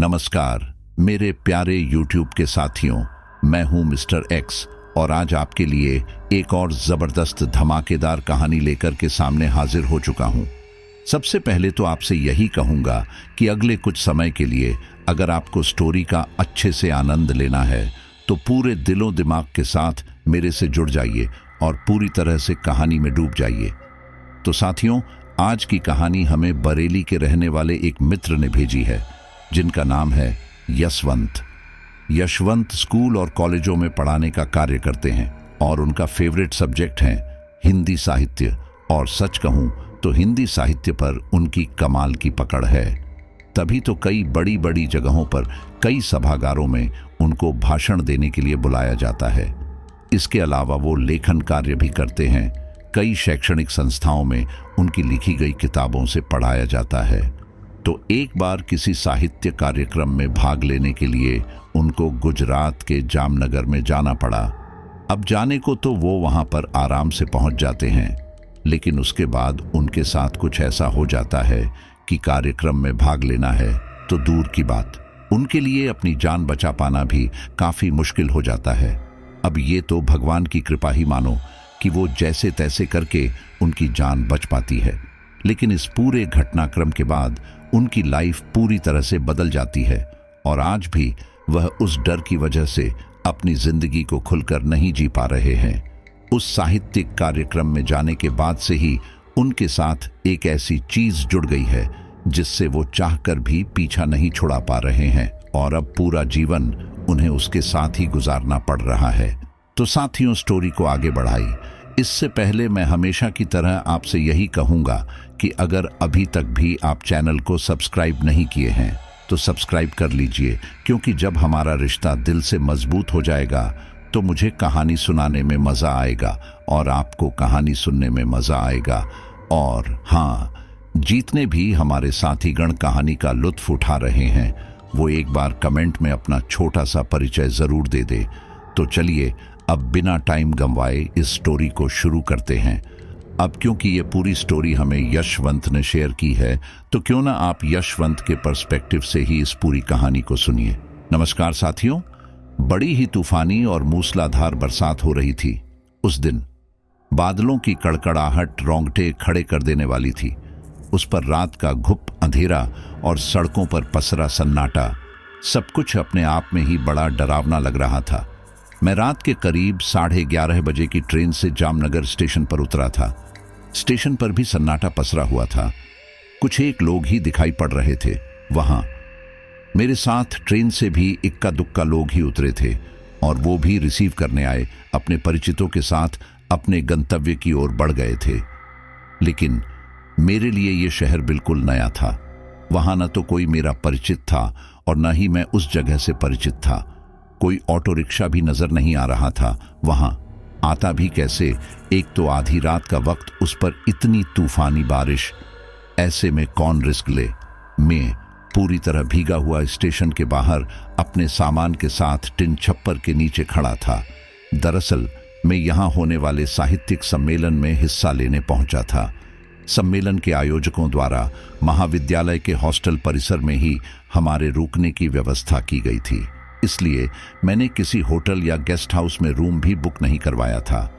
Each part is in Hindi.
नमस्कार मेरे प्यारे YouTube के साथियों, मैं हूं मिस्टर एक्स और आज आपके लिए एक और जबरदस्त धमाकेदार कहानी लेकर के सामने हाजिर हो चुका हूं। सबसे पहले तो आपसे यही कहूंगा कि अगले कुछ समय के लिए अगर आपको स्टोरी का अच्छे से आनंद लेना है तो पूरे दिलो दिमाग के साथ मेरे से जुड़ जाइए और पूरी तरह से कहानी में डूब जाइए। तो साथियों, आज की कहानी हमें बरेली के रहने वाले एक मित्र ने भेजी है जिनका नाम है यशवंत। यशवंत स्कूल और कॉलेजों में पढ़ाने का कार्य करते हैं और उनका फेवरेट सब्जेक्ट है हिंदी साहित्य। और सच कहूं तो हिंदी साहित्य पर उनकी कमाल की पकड़ है। तभी तो कई बड़ी बड़ी जगहों पर, कई सभागारों में उनको भाषण देने के लिए बुलाया जाता है। इसके अलावा वो लेखन कार्य भी करते हैं। कई शैक्षणिक संस्थाओं में उनकी लिखी गई किताबों से पढ़ाया जाता है। तो एक बार किसी साहित्य कार्यक्रम में भाग लेने के लिए उनको गुजरात के जामनगर में जाना पड़ा। अब जाने को तो वो वहां पर आराम से पहुंच जाते हैं, लेकिन उसके बाद उनके साथ कुछ ऐसा हो जाता है कि कार्यक्रम में भाग लेना है तो दूर की बात, उनके लिए अपनी जान बचा पाना भी काफी मुश्किल हो जाता है। अब ये तो भगवान की कृपा ही मानो कि वो जैसे तैसे करके उनकी जान बच पाती है। लेकिन इस पूरे घटनाक्रम के बाद उनकी लाइफ पूरी तरह से बदल जाती है और आज भी वह उस डर की वजह से अपनी जिंदगी को खुलकर नहीं जी पा रहे हैं। उस साहित्यिक कार्यक्रम में जाने के बाद से ही उनके साथ एक ऐसी चीज जुड़ गई है जिससे वो चाहकर भी पीछा नहीं छुड़ा पा रहे हैं और अब पूरा जीवन उन्हें उसके साथ ही गुजारना पड़ रहा है। तो साथियों, स्टोरी को आगे बढ़ाई इससे पहले मैं हमेशा की तरह आपसे यही कहूंगा कि अगर अभी तक भी आप चैनल को सब्सक्राइब नहीं किए हैं तो सब्सक्राइब कर लीजिए, क्योंकि जब हमारा रिश्ता दिल से मजबूत हो जाएगा तो मुझे कहानी सुनाने में मजा आएगा और आपको कहानी सुनने में मजा आएगा। और हाँ, जितने भी हमारे साथीगण कहानी का लुत्फ उठा रहे हैं वो एक बार कमेंट में अपना छोटा सा परिचय जरूर दे दे। तो चलिए अब बिना टाइम गंवाए इस स्टोरी को शुरू करते हैं। अब क्योंकि ये पूरी स्टोरी हमें यशवंत ने शेयर की है तो क्यों ना आप यशवंत के पर्सपेक्टिव से ही इस पूरी कहानी को सुनिए। नमस्कार साथियों, बड़ी ही तूफानी और मूसलाधार बरसात हो रही थी उस दिन। बादलों की कड़कड़ाहट रोंगटे खड़े कर देने वाली थी। उस पर रात का घुप अंधेरा और सड़कों पर पसरा सन्नाटा, सब कुछ अपने आप में ही बड़ा डरावना लग रहा था। मैं रात के करीब 11:30 बजे की ट्रेन से जामनगर स्टेशन पर उतरा था। स्टेशन पर भी सन्नाटा पसरा हुआ था। कुछ एक लोग ही दिखाई पड़ रहे थे वहां। मेरे साथ ट्रेन से भी इक्का दुक्का लोग ही उतरे थे और वो भी रिसीव करने आए अपने परिचितों के साथ अपने गंतव्य की ओर बढ़ गए थे। लेकिन मेरे लिए ये शहर बिल्कुल नया था। वहां न तो कोई मेरा परिचित था और न ही मैं उस जगह से परिचित था। कोई ऑटो रिक्शा भी नजर नहीं आ रहा था वहां। आता भी कैसे, एक तो आधी रात का वक्त, उस पर इतनी तूफानी बारिश। ऐसे में कौन रिस्क ले। मैं पूरी तरह भीगा हुआ स्टेशन के बाहर अपने सामान के साथ टिन छप्पर के नीचे खड़ा था। दरअसल मैं यहां होने वाले साहित्यिक सम्मेलन में हिस्सा लेने पहुंचा था। सम्मेलन के आयोजकों द्वारा महाविद्यालय के हॉस्टल परिसर में ही हमारे रुकने की व्यवस्था की गई थी, इसलिए मैंने किसी होटल या गेस्ट हाउस में रूम भी बुक नहीं करवाया था।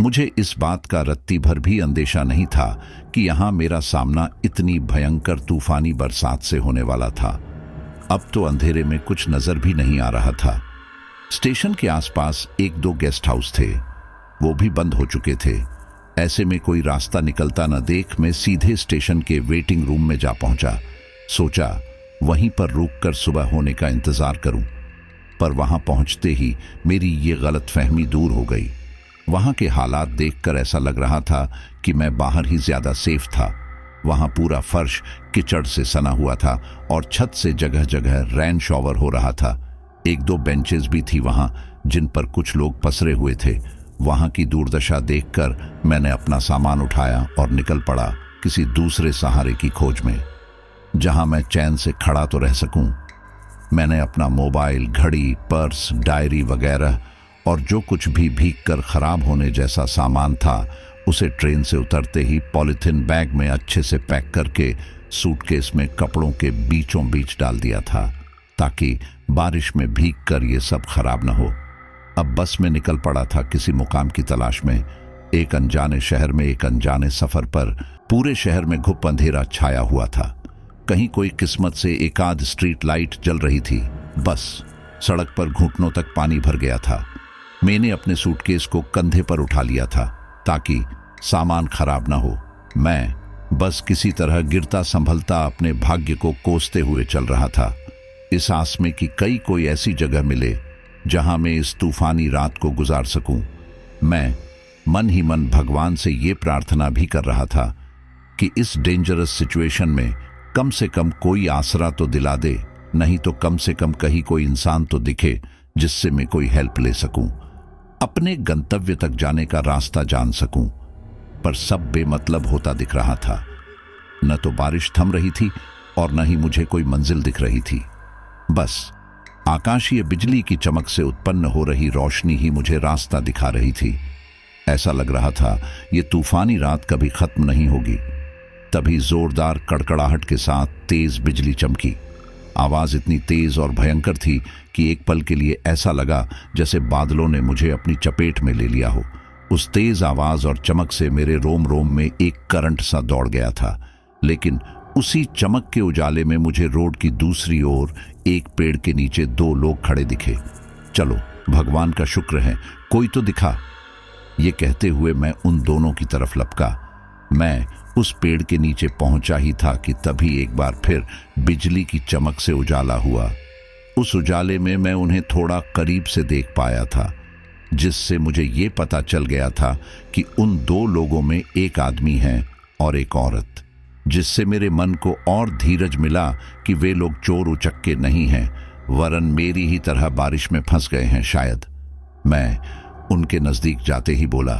मुझे इस बात का रत्ती भर भी अंदेशा नहीं था कि यहाँ मेरा सामना इतनी भयंकर तूफानी बरसात से होने वाला था। अब तो अंधेरे में कुछ नजर भी नहीं आ रहा था। स्टेशन के आसपास एक दो गेस्ट हाउस थे, वो भी बंद हो चुके थे। ऐसे में कोई रास्ता निकलता न देख मैं सीधे स्टेशन के वेटिंग रूम में जा पहुंचा। सोचा वहीं पर रुककर सुबह होने का इंतजार करूं, पर वहां पहुंचते ही मेरी ये गलतफहमी दूर हो गई। वहां के हालात देखकर ऐसा लग रहा था कि मैं बाहर ही ज्यादा सेफ था। वहां पूरा फर्श कीचड़ से सना हुआ था और छत से जगह जगह रेन शॉवर हो रहा था। एक दो बेंचेस भी थी वहां जिन पर कुछ लोग पसरे हुए थे। वहां की दुर्दशा देखकर मैंने अपना सामान उठाया और निकल पड़ा किसी दूसरे सहारे की खोज में, जहां मैं चैन से खड़ा तो रह सकूं। मैंने अपना मोबाइल, घड़ी, पर्स, डायरी वगैरह और जो कुछ भी भीगकर खराब होने जैसा सामान था उसे ट्रेन से उतरते ही पॉलिथीन बैग में अच्छे से पैक करके सूटकेस में कपड़ों के बीचों बीच डाल दिया था। ताकि बारिश में भीग कर ये सब खराब न हो। अब बस में निकल पड़ा था किसी मुकाम की तलाश में। एक अनजाने शहर में एक अनजाने सफर पर। पूरे शहर में घुप अंधेरा छाया हुआ था। कहीं कोई किस्मत से एक आध स्ट्रीट लाइट जल रही थी। बस सड़क पर घुटनों तक पानी भर गया था। मैंने अपने सूटकेस को कंधे पर उठा लिया था ताकि सामान खराब ना हो। मैं बस किसी तरह गिरता संभलता अपने भाग्य को कोसते हुए चल रहा था, इस आस में कि कई कोई ऐसी जगह मिले जहां मैं इस तूफानी रात को गुजार सकूं। मैं मन ही मन भगवान से ये प्रार्थना भी कर रहा था कि इस डेंजरस सिचुएशन में कम से कम कोई आसरा तो दिला दे, नहीं तो कम से कम कहीं कोई इंसान तो दिखे जिससे मैं कोई हेल्प ले सकूं, अपने गंतव्य तक जाने का रास्ता जान सकूं। पर सब बेमतलब होता दिख रहा था। न तो बारिश थम रही थी और न ही मुझे कोई मंजिल दिख रही थी। बस आकाशीय बिजली की चमक से उत्पन्न हो रही रोशनी ही मुझे रास्ता दिखा रही थी। ऐसा लग रहा था ये तूफानी रात कभी खत्म नहीं होगी। तभी जोरदार कड़कड़ाहट के साथ तेज बिजली चमकी। आवाज इतनी तेज और भयंकर थी कि एक पल के लिए ऐसा लगा जैसे बादलों ने मुझे अपनी चपेट में ले लिया हो। उस तेज आवाज और चमक से मेरे रोम रोम में एक करंट सा दौड़ गया था। लेकिन उसी चमक के उजाले में मुझे रोड की दूसरी ओर एक पेड़ के नीचे दो लोग खड़े दिखे। चलो भगवान का शुक्र है कोई तो दिखा। ये कहते हुए मैं उन दोनों की तरफ लपका। मैं उस पेड़ के नीचे पहुंचा ही था कि तभी एक बार फिर बिजली की चमक से उजाला हुआ। उस उजाले में मैं उन्हें थोड़ा करीब से देख पाया था, जिससे मुझे ये पता चल गया था कि उन दो लोगों में एक आदमी है और एक औरत, जिससे मेरे मन को और धीरज मिला कि वे लोग चोर उचक्के नहीं हैं, वरन मेरी ही तरह बारिश में फंस गए हैं शायद। मैं उनके नजदीक जाते ही बोला,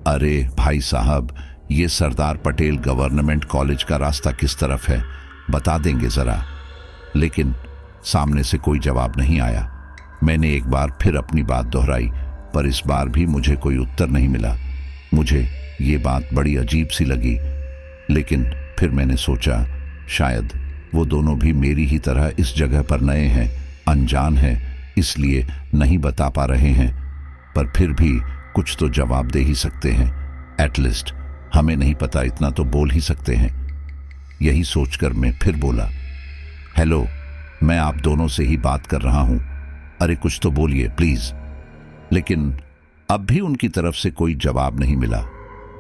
अरे भाई साहब, ये सरदार पटेल गवर्नमेंट कॉलेज का रास्ता किस तरफ है, बता देंगे जरा। लेकिन सामने से कोई जवाब नहीं आया। मैंने एक बार फिर अपनी बात दोहराई, पर इस बार भी मुझे कोई उत्तर नहीं मिला। मुझे ये बात बड़ी अजीब सी लगी, लेकिन फिर मैंने सोचा शायद वो दोनों भी मेरी ही तरह इस जगह पर नए हैं, अनजान हैं, इसलिए नहीं बता पा रहे हैं। पर फिर भी कुछ तो जवाब दे ही सकते हैं। एटलीस्ट हमें नहीं पता इतना तो बोल ही सकते हैं। यही सोचकर मैं फिर बोला, हेलो, मैं आप दोनों से ही बात कर रहा हूं, अरे कुछ तो बोलिए प्लीज। लेकिन अब भी उनकी तरफ से कोई जवाब नहीं मिला।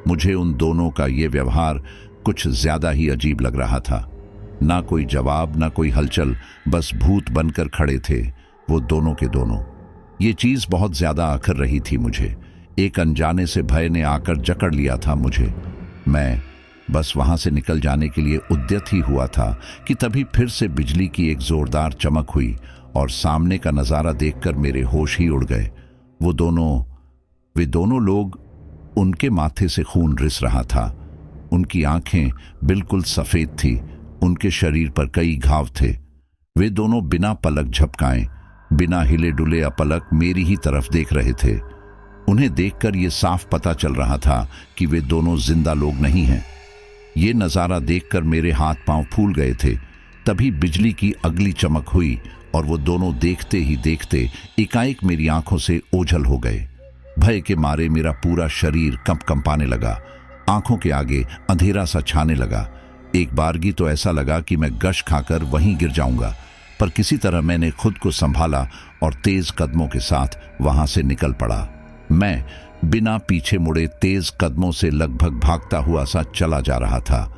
मुझे उन दोनों का ये व्यवहार कुछ ज्यादा ही अजीब लग रहा था। ना कोई जवाब, ना कोई हलचल, बस भूत बनकर खड़े थे वो दोनों के दोनों। ये चीज बहुत ज्यादा आकर रही थी मुझे। एक अनजाने से भय ने आकर जकड़ लिया था मुझे। मैं बस वहां से निकल जाने के लिए उद्यत ही हुआ था कि तभी फिर से बिजली की एक जोरदार चमक हुई और सामने का नजारा देखकर मेरे होश ही उड़ गए। वे दोनों लोग, उनके माथे से खून रिस रहा था। उनकी आंखें बिल्कुल सफेद थी, उनके शरीर पर कई घाव थे। वे दोनों बिना पलक झपकाए, बिना हिले डुले अपलक मेरी ही तरफ देख रहे थे। उन्हें देखकर यह साफ पता चल रहा था कि वे दोनों जिंदा लोग नहीं हैं। ये नजारा देखकर मेरे हाथ पांव फूल गए थे। तभी बिजली की अगली चमक हुई और वो दोनों देखते ही देखते एकाएक मेरी आंखों से ओझल हो गए। भय के मारे मेरा पूरा शरीर कंपाने लगा। आंखों के आगे अंधेरा सा छाने लगा। एक बारगी तो ऐसा लगा कि मैं गश खाकर वहीं गिर जाऊंगा, पर किसी तरह मैंने खुद को संभाला और तेज कदमों के साथ वहां से निकल पड़ा। मैं बिना पीछे मुड़े तेज कदमों से लगभग भागता हुआ सा चला जा रहा था।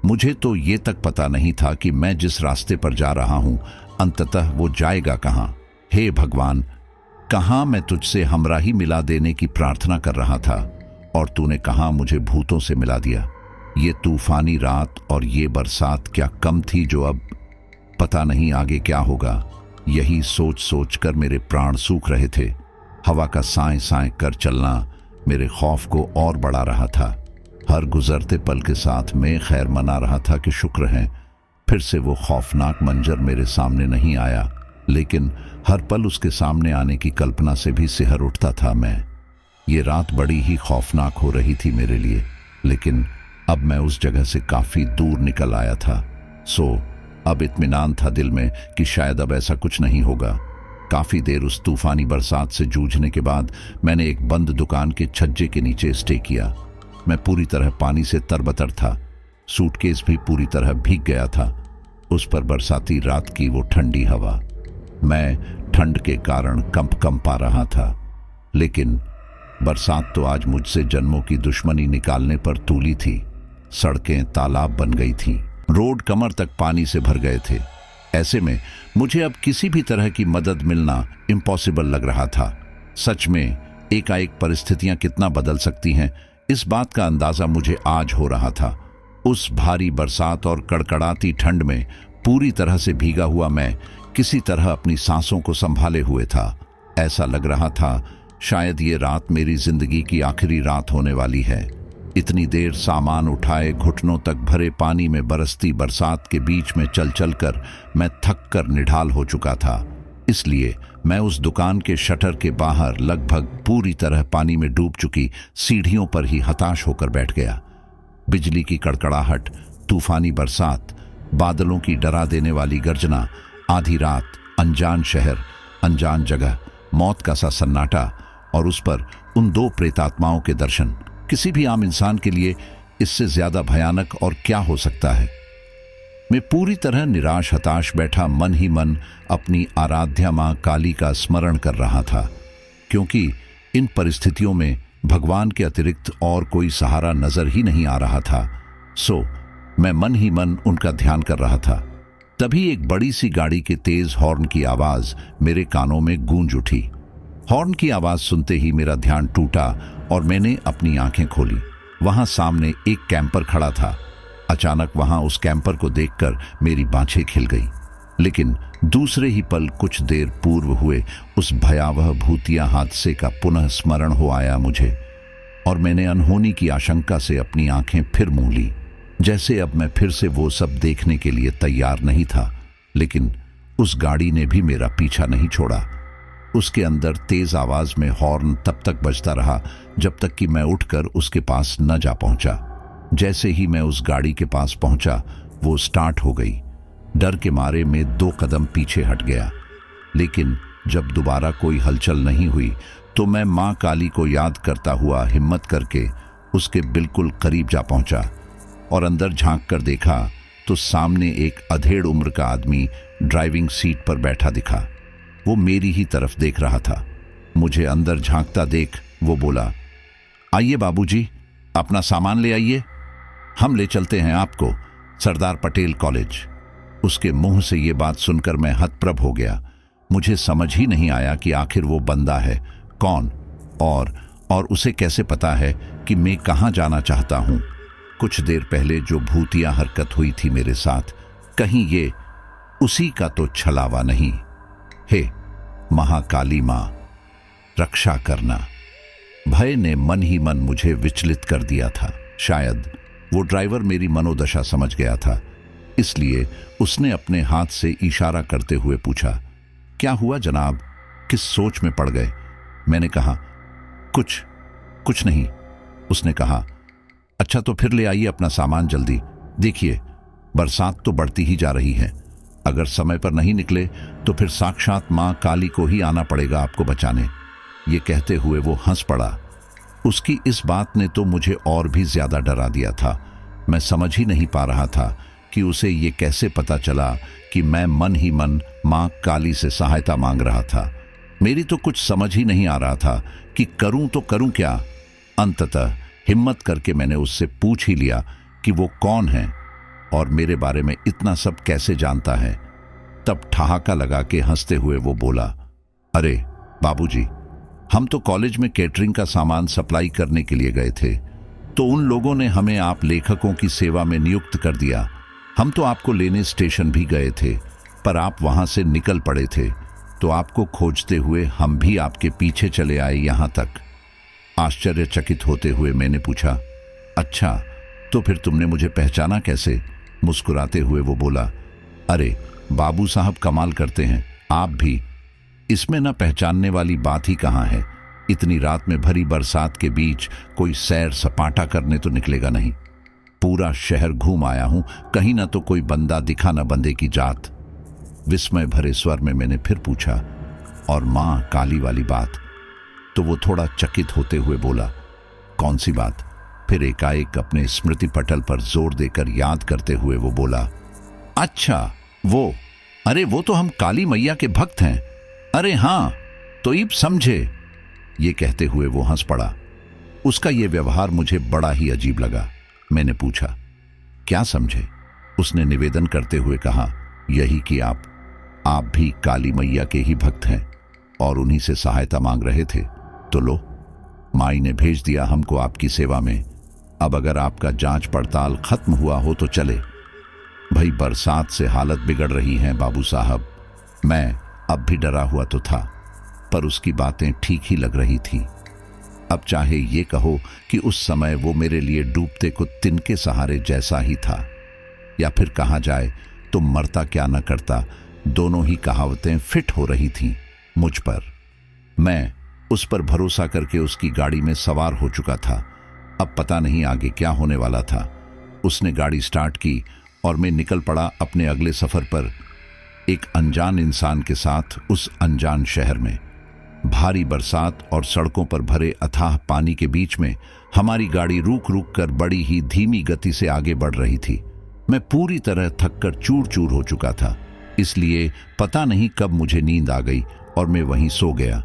मुझे तो ये तक पता नहीं था कि मैं जिस रास्ते पर जा रहा हूं अंततः वो जाएगा कहां। हे भगवान, कहां मैं तुझसे हमराही मिला देने की प्रार्थना कर रहा था और तूने कहां मुझे भूतों से मिला दिया। ये तूफानी रात और ये बरसात क्या कम थी जो अब पता नहीं आगे क्या होगा। यही सोच सोच कर मेरे प्राण सूख रहे थे। हवा का साए साए कर चलना मेरे खौफ को और बढ़ा रहा था। हर गुजरते पल के साथ मैं खैर मना रहा था कि शुक्र है फिर से वो खौफनाक मंजर मेरे सामने नहीं आया, लेकिन हर पल उसके सामने आने की कल्पना से भी सिहर उठता था मैं। ये रात बड़ी ही खौफनाक हो रही थी मेरे लिए, लेकिन अब मैं उस जगह से काफी दूर निकल आया था। सो अब इत्मीनान था दिल में कि शायद अब ऐसा कुछ नहीं होगा। काफी देर उस तूफानी बरसात से जूझने के बाद मैंने एक बंद दुकान के छज्जे के नीचे स्टे किया। मैं पूरी तरह पानी से तरबतर था। सूटकेस भी पूरी तरह भीग गया था। उस पर बरसाती रात की वो ठंडी हवा। मैं ठंड के कारण कंपा रहा था। लेकिन बरसात तो आज मुझसे जन्मों की दुश्मनी निकालने पर तूली थी। सड़कें तालाब बन गई थीं। रोड कमर तक पानी से भर गए थे। ऐसे में मुझे अब किसी भी तरह की मदद मिलना इम्पॉसिबल लग रहा था। सच में एकाएक परिस्थितियां कितना बदल सकती हैं, इस बात का अंदाजा मुझे आज हो रहा था। उस भारी बरसात और कड़कड़ाती ठंड में पूरी तरह से भीगा हुआ मैं किसी तरह अपनी सांसों को संभाले हुए था। ऐसा लग रहा था शायद ये रात मेरी जिंदगी की आखिरी रात होने वाली है। इतनी देर सामान उठाए घुटनों तक भरे पानी में बरसती बरसात के बीच में चल चल कर मैं थक कर निढाल हो चुका था। इसलिए मैं उस दुकान के शटर के बाहर लगभग पूरी तरह पानी में डूब चुकी सीढ़ियों पर ही हताश होकर बैठ गया। बिजली की कड़कड़ाहट, तूफानी बरसात, बादलों की डरा देने वाली गर्जना, आधी रात, अनजान शहर, अनजान जगह, मौत का सा सन्नाटा और उस पर उन दो प्रेतात्माओं के दर्शन। किसी भी आम इंसान के लिए इससे ज्यादा भयानक और क्या हो सकता है। मैं पूरी तरह निराश हताश बैठा मन ही मन अपनी आराध्या मां काली का स्मरण कर रहा था, क्योंकि इन परिस्थितियों में भगवान के अतिरिक्त और कोई सहारा नजर ही नहीं आ रहा था। सो मैं मन ही मन उनका ध्यान कर रहा था। तभी एक बड़ी सी गाड़ी के तेज हॉर्न की आवाज मेरे कानों में गूंज उठी। हॉर्न की आवाज सुनते ही मेरा ध्यान टूटा और मैंने अपनी आंखें खोली। वहां सामने एक कैंपर खड़ा था। अचानक वहां उस कैंपर को देखकर मेरी बाँछें खिल गई। लेकिन दूसरे ही पल कुछ देर पूर्व हुए उस भयावह भूतिया हादसे का पुनः स्मरण हो आया मुझे, और मैंने अनहोनी की आशंका से अपनी आंखें फिर मूंद ली, जैसे अब मैं फिर से वो सब देखने के लिए तैयार नहीं था। लेकिन उस गाड़ी ने भी मेरा पीछा नहीं छोड़ा। उसके अंदर तेज आवाज में हॉर्न तब तक बजता रहा जब तक कि मैं उठकर उसके पास न जा पहुंचा। जैसे ही मैं उस गाड़ी के पास पहुंचा, वो स्टार्ट हो गई। डर के मारे में 2 कदम पीछे हट गया। लेकिन जब दोबारा कोई हलचल नहीं हुई तो मैं मां काली को याद करता हुआ हिम्मत करके उसके बिल्कुल करीब जा पहुंचा और अंदर झांक कर देखा तो सामने एक अधेड़ उम्र का आदमी ड्राइविंग सीट पर बैठा दिखा। वो मेरी ही तरफ देख रहा था। मुझे अंदर झांकता देख वो बोला, आइए बाबूजी, अपना सामान ले आइए, हम ले चलते हैं आपको सरदार पटेल कॉलेज। उसके मुंह से ये बात सुनकर मैं हतप्रभ हो गया। मुझे समझ ही नहीं आया कि आखिर वो बंदा है कौन और उसे कैसे पता है कि मैं कहाँ जाना चाहता हूँ। कुछ देर पहले जो भूतिया हरकत हुई थी मेरे साथ, कहीं ये उसी का तो छलावा नहीं। हे महाकाली मां, रक्षा करना। भय ने मन ही मन मुझे विचलित कर दिया था। शायद वो ड्राइवर मेरी मनोदशा समझ गया था, इसलिए उसने अपने हाथ से इशारा करते हुए पूछा, क्या हुआ जनाब, किस सोच में पड़ गए? मैंने कहा, कुछ नहीं। उसने कहा, अच्छा तो फिर ले आइए अपना सामान जल्दी। देखिए बरसात तो बढ़ती ही जा रही है, अगर समय पर नहीं निकले तो फिर साक्षात मां काली को ही आना पड़ेगा आपको बचाने। ये कहते हुए वो हंस पड़ा। उसकी इस बात ने तो मुझे और भी ज्यादा डरा दिया था। मैं समझ ही नहीं पा रहा था कि उसे ये कैसे पता चला कि मैं मन ही मन मां काली से सहायता मांग रहा था। मेरी तो कुछ समझ ही नहीं आ रहा था कि करूं तो करूं क्या। अंततः हिम्मत करके मैंने उससे पूछ ही लिया कि वो कौन है और मेरे बारे में इतना सब कैसे जानता है। तब ठहाका लगा के हंसते हुए वो बोला, अरे बाबूजी, हम तो कॉलेज में कैटरिंग का सामान सप्लाई करने के लिए गए थे, तो उन लोगों ने हमें आप लेखकों की सेवा में नियुक्त कर दिया। हम तो आपको लेने स्टेशन भी गए थे, पर आप वहां से निकल पड़े थे, तो आपको खोजते हुए हम भी आपके पीछे चले आए यहां तक। आश्चर्यचकित होते हुए मैंने पूछा, अच्छा तो फिर तुमने मुझे पहचाना कैसे? मुस्कुराते हुए वो बोला, अरे बाबू साहब कमाल करते हैं, आप भी। इसमें न पहचानने वाली बात ही कहाँ है। इतनी रात में भरी बरसात के बीच कोई सैर सपाटा करने तो निकलेगा नहीं। पूरा शहर घूम आया हूं, कहीं ना तो कोई बंदा दिखा ना बंदे की जात। विस्मय भरे स्वर में मैंने फिर पूछा, और मां काली वाली बात? तो वो थोड़ा चकित होते हुए बोला, कौन सी बात? फिर एकाएक अपने स्मृति पटल पर जोर देकर याद करते हुए वो बोला, अच्छा वो, अरे वो तो हम काली मैया के भक्त हैं। अरे हां, तो इब समझे। ये कहते हुए वो हंस पड़ा। उसका ये व्यवहार मुझे बड़ा ही अजीब लगा। मैंने पूछा, क्या समझे? उसने निवेदन करते हुए कहा, यही कि आप भी काली मैया के ही भक्त हैं और उन्हीं से सहायता मांग रहे थे। तो लो, माई ने भेज दिया हमको आपकी सेवा में। अब अगर आपका जांच पड़ताल खत्म हुआ हो तो चले। भाई बरसात से हालत बिगड़ रही है बाबू साहब। मैं अब भी डरा हुआ तो था, पर उसकी बातें ठीक ही लग रही थी। अब चाहे ये कहो कि उस समय वो मेरे लिए डूबते को तिनके सहारे जैसा ही था, या फिर कहा जाए तो मरता क्या न करता, दोनों ही कहावतें फिट हो रही थीं मुझ पर। मैं उस पर भरोसा करके उसकी गाड़ी में सवार हो चुका था। अब पता नहीं आगे क्या होने वाला था। उसने गाड़ी स्टार्ट की और मैं निकल पड़ा अपने अगले सफर पर, एक अनजान इंसान के साथ उस अनजान शहर में। भारी बरसात और सड़कों पर भरे अथाह पानी के बीच में हमारी गाड़ी रुक रुक कर बड़ी ही धीमी गति से आगे बढ़ रही थी। मैं पूरी तरह थककर चूर चूर हो चुका था, इसलिए पता नहीं कब मुझे नींद आ गई और मैं वहीं सो गया।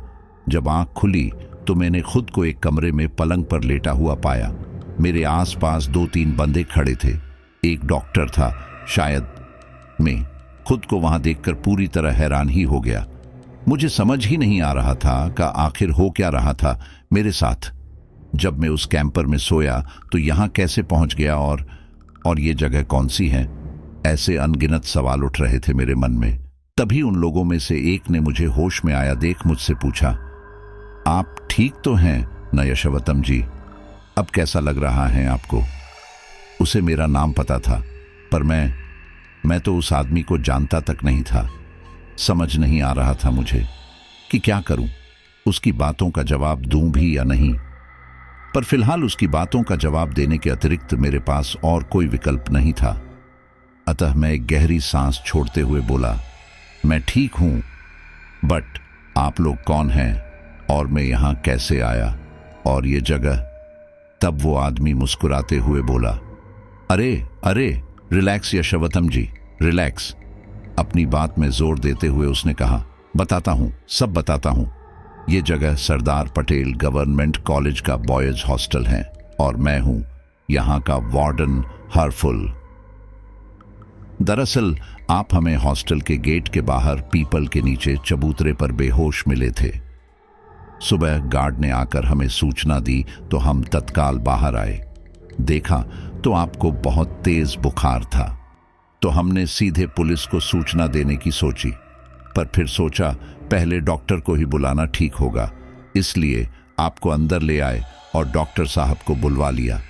जब आंख खुली तो मैंने खुद को एक कमरे में पलंग पर लेटा हुआ पाया। मेरे आसपास 2-3 बंदे खड़े थे। एक डॉक्टर था शायद। मैं खुद को वहां देखकर पूरी तरह हैरान ही हो गया। मुझे समझ ही नहीं आ रहा था कि आखिर हो क्या रहा था मेरे साथ। जब मैं उस कैंपर में सोया तो यहां कैसे पहुंच गया और ये जगह कौन सी है? ऐसे अनगिनत सवाल उठ रहे थे मेरे मन में। तभी उन लोगों में से एक ने मुझे होश में आया देख मुझसे पूछा, आप ठीक तो हैं न यशवतम जी? अब कैसा लग रहा है आपको? उसे मेरा नाम पता था, पर मैं तो उस आदमी को जानता तक नहीं था। समझ नहीं आ रहा था मुझे कि क्या करूं, उसकी बातों का जवाब दूं भी या नहीं। पर फिलहाल उसकी बातों का जवाब देने के अतिरिक्त मेरे पास और कोई विकल्प नहीं था। अतः मैं एक गहरी सांस छोड़ते हुए बोला, मैं ठीक हूं, बट आप लोग कौन हैं और मैं यहां कैसे आया और ये जगह? तब वो आदमी मुस्कुराते हुए बोला, अरे अरे रिलैक्स यशवतम जी, रिलैक्स। अपनी बात में जोर देते हुए उसने कहा, बताता हूं, सब बताता हूं। ये जगह सरदार पटेल गवर्नमेंट कॉलेज का बॉयज हॉस्टल है और मैं हूं यहां का वार्डन हरफुल। दरअसल आप हमें हॉस्टल के गेट के बाहर पीपल के नीचे चबूतरे पर बेहोश मिले थे। सुबह गार्ड ने आकर हमें सूचना दी तो हम तत्काल बाहर आए। देखा तो आपको बहुत तेज बुखार था, तो हमने सीधे पुलिस को सूचना देने की सोची, पर फिर सोचा पहले डॉक्टर को ही बुलाना ठीक होगा, इसलिए आपको अंदर ले आए और डॉक्टर साहब को बुलवा लिया।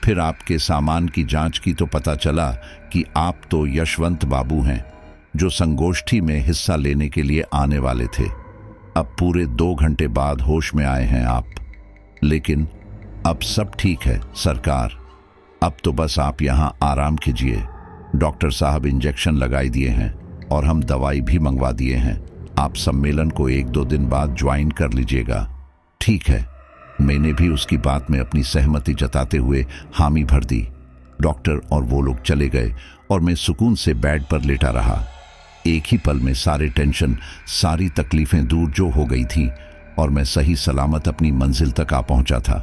फिर आपके सामान की जांच की तो पता चला कि आप तो यशवंत बाबू हैं, जो संगोष्ठी में हिस्सा लेने के लिए आने वाले थे। अब पूरे 2 घंटे बाद होश में आए हैं आप। लेकिन अब सब ठीक है सरकार, अब तो बस आप यहां आराम कीजिए। डॉक्टर साहब इंजेक्शन लगाई दिए हैं और हम दवाई भी मंगवा दिए हैं। आप सम्मेलन को 1-2 दिन बाद ज्वाइन कर लीजिएगा। ठीक है, मैंने भी उसकी बात में अपनी सहमति जताते हुए हामी भर दी। डॉक्टर और वो लोग चले गए और मैं सुकून से बेड पर लेटा रहा। एक ही पल में सारे टेंशन, सारी तकलीफें दूर जो हो गई थी और मैं सही सलामत अपनी मंजिल तक आ पहुंचा था।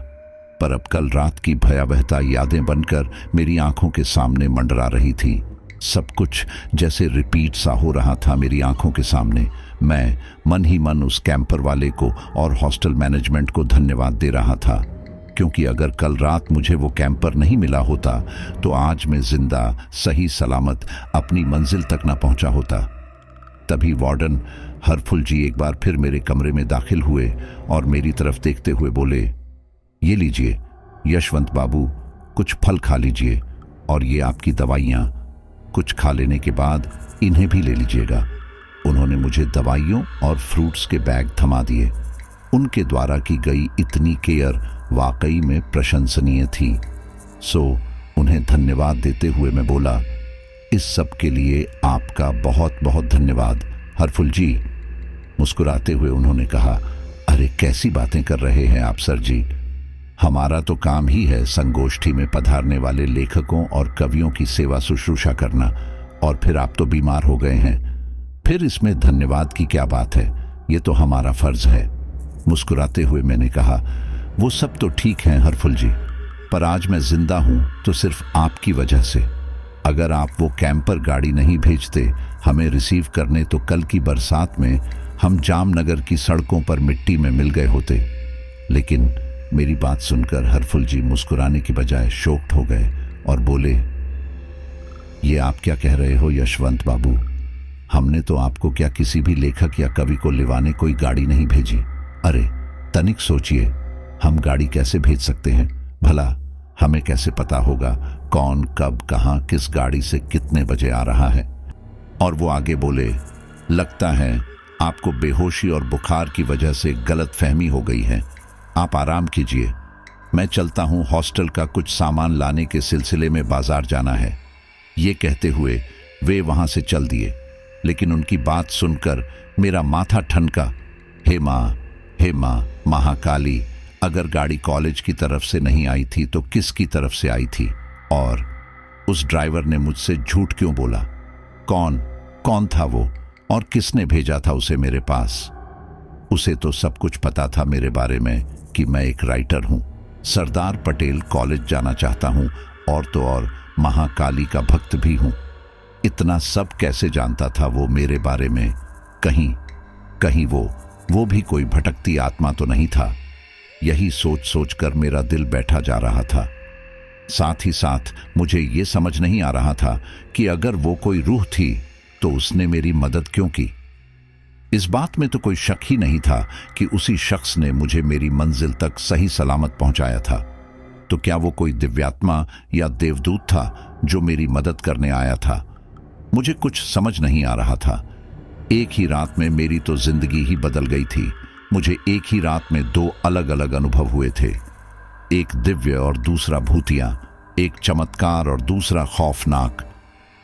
पर अब कल रात की भयावहता यादें बनकर मेरी आंखों के सामने मंडरा रही थी। सब कुछ जैसे रिपीट सा हो रहा था मेरी आंखों के सामने। मैं मन ही मन उस कैंपर वाले को और हॉस्टल मैनेजमेंट को धन्यवाद दे रहा था, क्योंकि अगर कल रात मुझे वो कैंपर नहीं मिला होता तो आज मैं जिंदा सही सलामत अपनी मंजिल तक ना पहुंचा होता। तभी वार्डन हरफुल जी एक बार फिर मेरे कमरे में दाखिल हुए और मेरी तरफ देखते हुए बोले, ये लीजिए यशवंत बाबू, कुछ फल खा लीजिए और ये आपकी दवाइयाँ, कुछ खा लेने के बाद इन्हें भी ले लीजिएगा। उन्होंने मुझे दवाइयों और फ्रूट्स के बैग थमा दिए। उनके द्वारा की गई इतनी केयर वाकई में प्रशंसनीय थी। सो उन्हें धन्यवाद देते हुए मैं बोला, इस सब के लिए आपका बहुत बहुत धन्यवाद हरफुल जी। मुस्कुराते हुए उन्होंने कहा, अरे कैसी बातें कर रहे हैं आप सर जी, हमारा तो काम ही है संगोष्ठी में पधारने वाले लेखकों और कवियों की सेवा शुश्रूषा करना, और फिर आप तो बीमार हो गए हैं, फिर इसमें धन्यवाद की क्या बात है, ये तो हमारा फर्ज है। मुस्कुराते हुए मैंने कहा, वो सब तो ठीक है हरफुल जी, पर आज मैं जिंदा हूं तो सिर्फ आपकी वजह से। अगर आप वो कैंपर गाड़ी नहीं भेजते हमें रिसीव करने, तो कल की बरसात में हम जामनगर की सड़कों पर मिट्टी में मिल गए होते। लेकिन मेरी बात सुनकर हरफुल जी मुस्कुराने की बजाय शॉक्ड हो गए और बोले, ये आप क्या कह रहे हो यशवंत बाबू, हमने तो आपको क्या किसी भी लेखक या कवि को लिवाने कोई गाड़ी नहीं भेजी। अरे तनिक सोचिए, हम गाड़ी कैसे भेज सकते हैं, भला हमें कैसे पता होगा कौन कब कहां किस गाड़ी से कितने बजे आ रहा है। और वो आगे बोले, लगता है आपको बेहोशी और बुखार की वजह से गलतफहमी हो गई है, आप आराम कीजिए, मैं चलता हूं, हॉस्टल का कुछ सामान लाने के सिलसिले में बाजार जाना है। ये कहते हुए वे वहां से चल दिए, लेकिन उनकी बात सुनकर मेरा माथा ठनका। हे माँ महाकाली, अगर गाड़ी कॉलेज की तरफ से नहीं आई थी तो किसकी तरफ से आई थी, और उस ड्राइवर ने मुझसे झूठ क्यों बोला, कौन था वो, और किसने भेजा था उसे मेरे पास। उसे तो सब कुछ पता था मेरे बारे में कि मैं एक राइटर हूं, सरदार पटेल कॉलेज जाना चाहता हूं, और तो और महाकाली का भक्त भी हूं। इतना सब कैसे जानता था वो मेरे बारे में, कहीं वो भी कोई भटकती आत्मा तो नहीं था। यही सोच सोच कर मेरा दिल बैठा जा रहा था। साथ ही साथ मुझे ये समझ नहीं आ रहा था कि अगर वो कोई रूह थी तो उसने मेरी मदद क्यों की। इस बात में तो कोई शक ही नहीं था कि उसी शख्स ने मुझे मेरी मंजिल तक सही सलामत पहुंचाया था। तो क्या वो कोई दिव्यात्मा या देवदूत था जो मेरी मदद करने आया था? मुझे कुछ समझ नहीं आ रहा था। एक ही रात में मेरी तो जिंदगी ही बदल गई थी। मुझे एक ही रात में दो अलग अलग अनुभव हुए थे, एक दिव्य और दूसरा भूतिया, एक चमत्कार और दूसरा खौफनाक।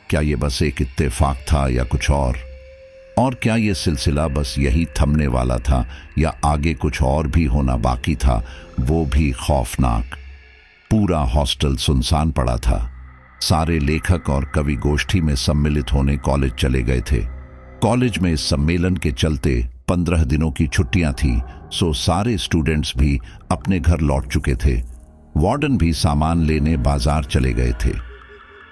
क्या ये बस एक इत्तेफाक था या कुछ और क्या ये सिलसिला बस यही थमने वाला था या आगे कुछ और भी होना बाकी था, वो भी खौफनाक। पूरा हॉस्टल सुनसान पड़ा था। सारे लेखक और कवि गोष्ठी में सम्मिलित होने कॉलेज चले गए थे। कॉलेज में इस सम्मेलन के चलते 15 दिनों की छुट्टियां थी, सो सारे स्टूडेंट्स भी अपने घर लौट चुके थे। वार्डन भी सामान लेने बाजार चले गए थे।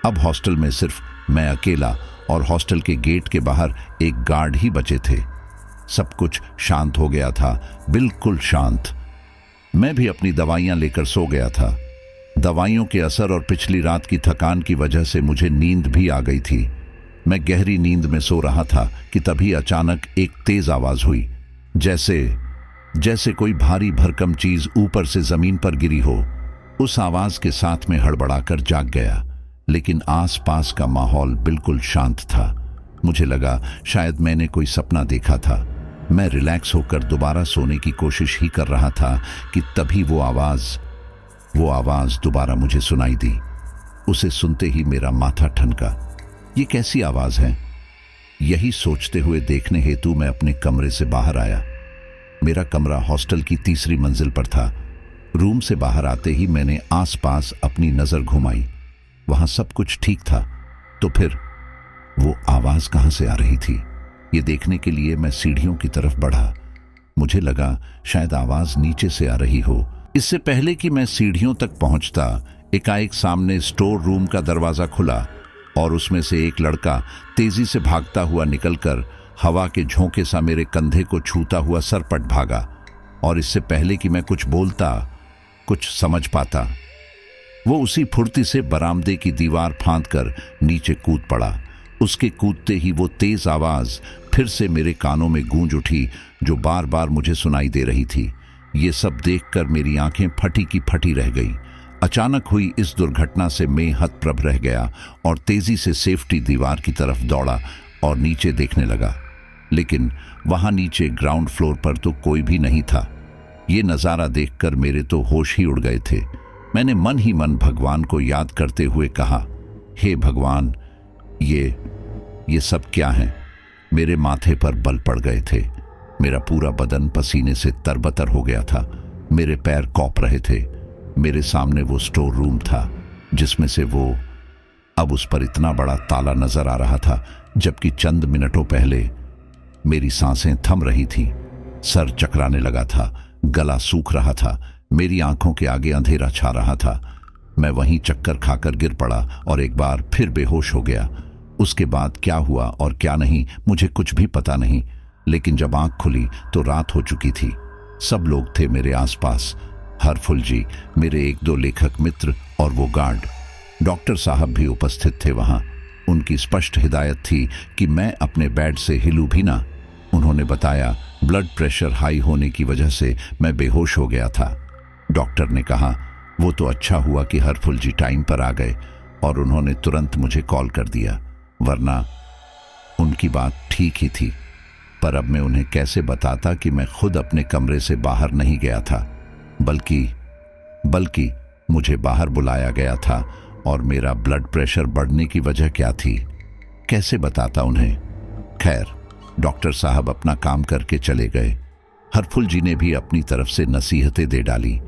अब हॉस्टल में सिर्फ मैं अकेला और हॉस्टल के गेट के बाहर एक गार्ड ही बचे थे। सब कुछ शांत हो गया था, बिल्कुल शांत। मैं भी अपनी दवाइयां लेकर सो गया था। दवाइयों के असर और पिछली रात की थकान की वजह से मुझे नींद भी आ गई थी। मैं गहरी नींद में सो रहा था कि तभी अचानक एक तेज आवाज हुई, जैसे कोई भारी भरकम चीज ऊपर से जमीन पर गिरी हो। उस आवाज के साथ में हड़बड़ाकर जाग गया, लेकिन आसपास का माहौल बिल्कुल शांत था। मुझे लगा शायद मैंने कोई सपना देखा था। मैं रिलैक्स होकर दोबारा सोने की कोशिश ही कर रहा था कि तभी वो आवाज दोबारा मुझे सुनाई दी। उसे सुनते ही मेरा माथा ठनका। ये कैसी आवाज है? यही सोचते हुए देखने हेतु मैं अपने कमरे से बाहर आया। मेरा कमरा हॉस्टल की तीसरी मंजिल पर था। रूम से बाहर आते ही मैंने आसपास अपनी नजर घुमाई। वहां सब कुछ ठीक था, तो फिर वो आवाज कहां से आ रही थी? ये देखने के लिए मैं सीढ़ियों की तरफ बढ़ा। मुझे लगा शायद आवाज नीचे से आ रही हो। इससे पहले कि मैं सीढ़ियों तक पहुंचता, एकाएक सामने स्टोर रूम का दरवाजा खुला और उसमें से एक लड़का तेजी से भागता हुआ निकलकर हवा के झोंके सा मेरे कंधे को छूता हुआ सरपट भागा। और इससे पहले कि मैं कुछ बोलता, कुछ समझ पाता, वो उसी फुर्ती से बरामदे की दीवार फांदकर नीचे कूद पड़ा। उसके कूदते ही वो तेज आवाज फिर से मेरे कानों में गूंज उठी, जो बार बार मुझे सुनाई दे रही थी। ये सब देखकर मेरी आंखें फटी की फटी रह गई। अचानक हुई इस दुर्घटना से मैं हतप्रभ रह गया और तेजी से सेफ्टी दीवार की तरफ दौड़ा और नीचे देखने लगा। लेकिन वहां नीचे ग्राउंड फ्लोर पर तो कोई भी नहीं था। ये नज़ारा देखकर मेरे तो होश ही उड़ गए थे। मैंने मन ही मन भगवान को याद करते हुए कहा, हे भगवान, ये सब क्या है? मेरे माथे पर बल पड़ गए थे। मेरा पूरा बदन पसीने से तरबतर हो गया था। मेरे पैर कॉप रहे थे। मेरे सामने वो स्टोर रूम था जिसमें से वो अब उस पर इतना बड़ा ताला नजर आ रहा था, जबकि चंद मिनटों पहले मेरी सांसें थम रही थीं। सर चकराने लगा था, गला सूख रहा था, मेरी आंखों के आगे अंधेरा छा रहा था। मैं वहीं चक्कर खाकर गिर पड़ा और एक बार फिर बेहोश हो गया। उसके बाद क्या हुआ और क्या नहीं, मुझे कुछ भी पता नहीं। लेकिन जब आंख खुली तो रात हो चुकी थी। सब लोग थे मेरे आसपास, हरफुल जी, मेरे 1-2 लेखक मित्र और वो गार्ड। डॉक्टर साहब भी उपस्थित थे वहां। उनकी स्पष्ट हिदायत थी कि मैं अपने बेड से हिलूं भी ना। उन्होंने बताया, ब्लड प्रेशर हाई होने की वजह से मैं बेहोश हो गया था। डॉक्टर ने कहा, वो तो अच्छा हुआ कि हरफुल जी टाइम पर आ गए और उन्होंने तुरंत मुझे कॉल कर दिया, वरना उनकी बात ठीक ही थी। पर अब मैं उन्हें कैसे बताता कि मैं खुद अपने कमरे से बाहर नहीं गया था, बल्कि मुझे बाहर बुलाया गया था। और मेरा ब्लड प्रेशर बढ़ने की वजह क्या थी, कैसे बताता उन्हें? खैर, डॉक्टर साहब अपना काम करके चले गए। हरफुल जी ने भी अपनी तरफ से नसीहतें दे डाली।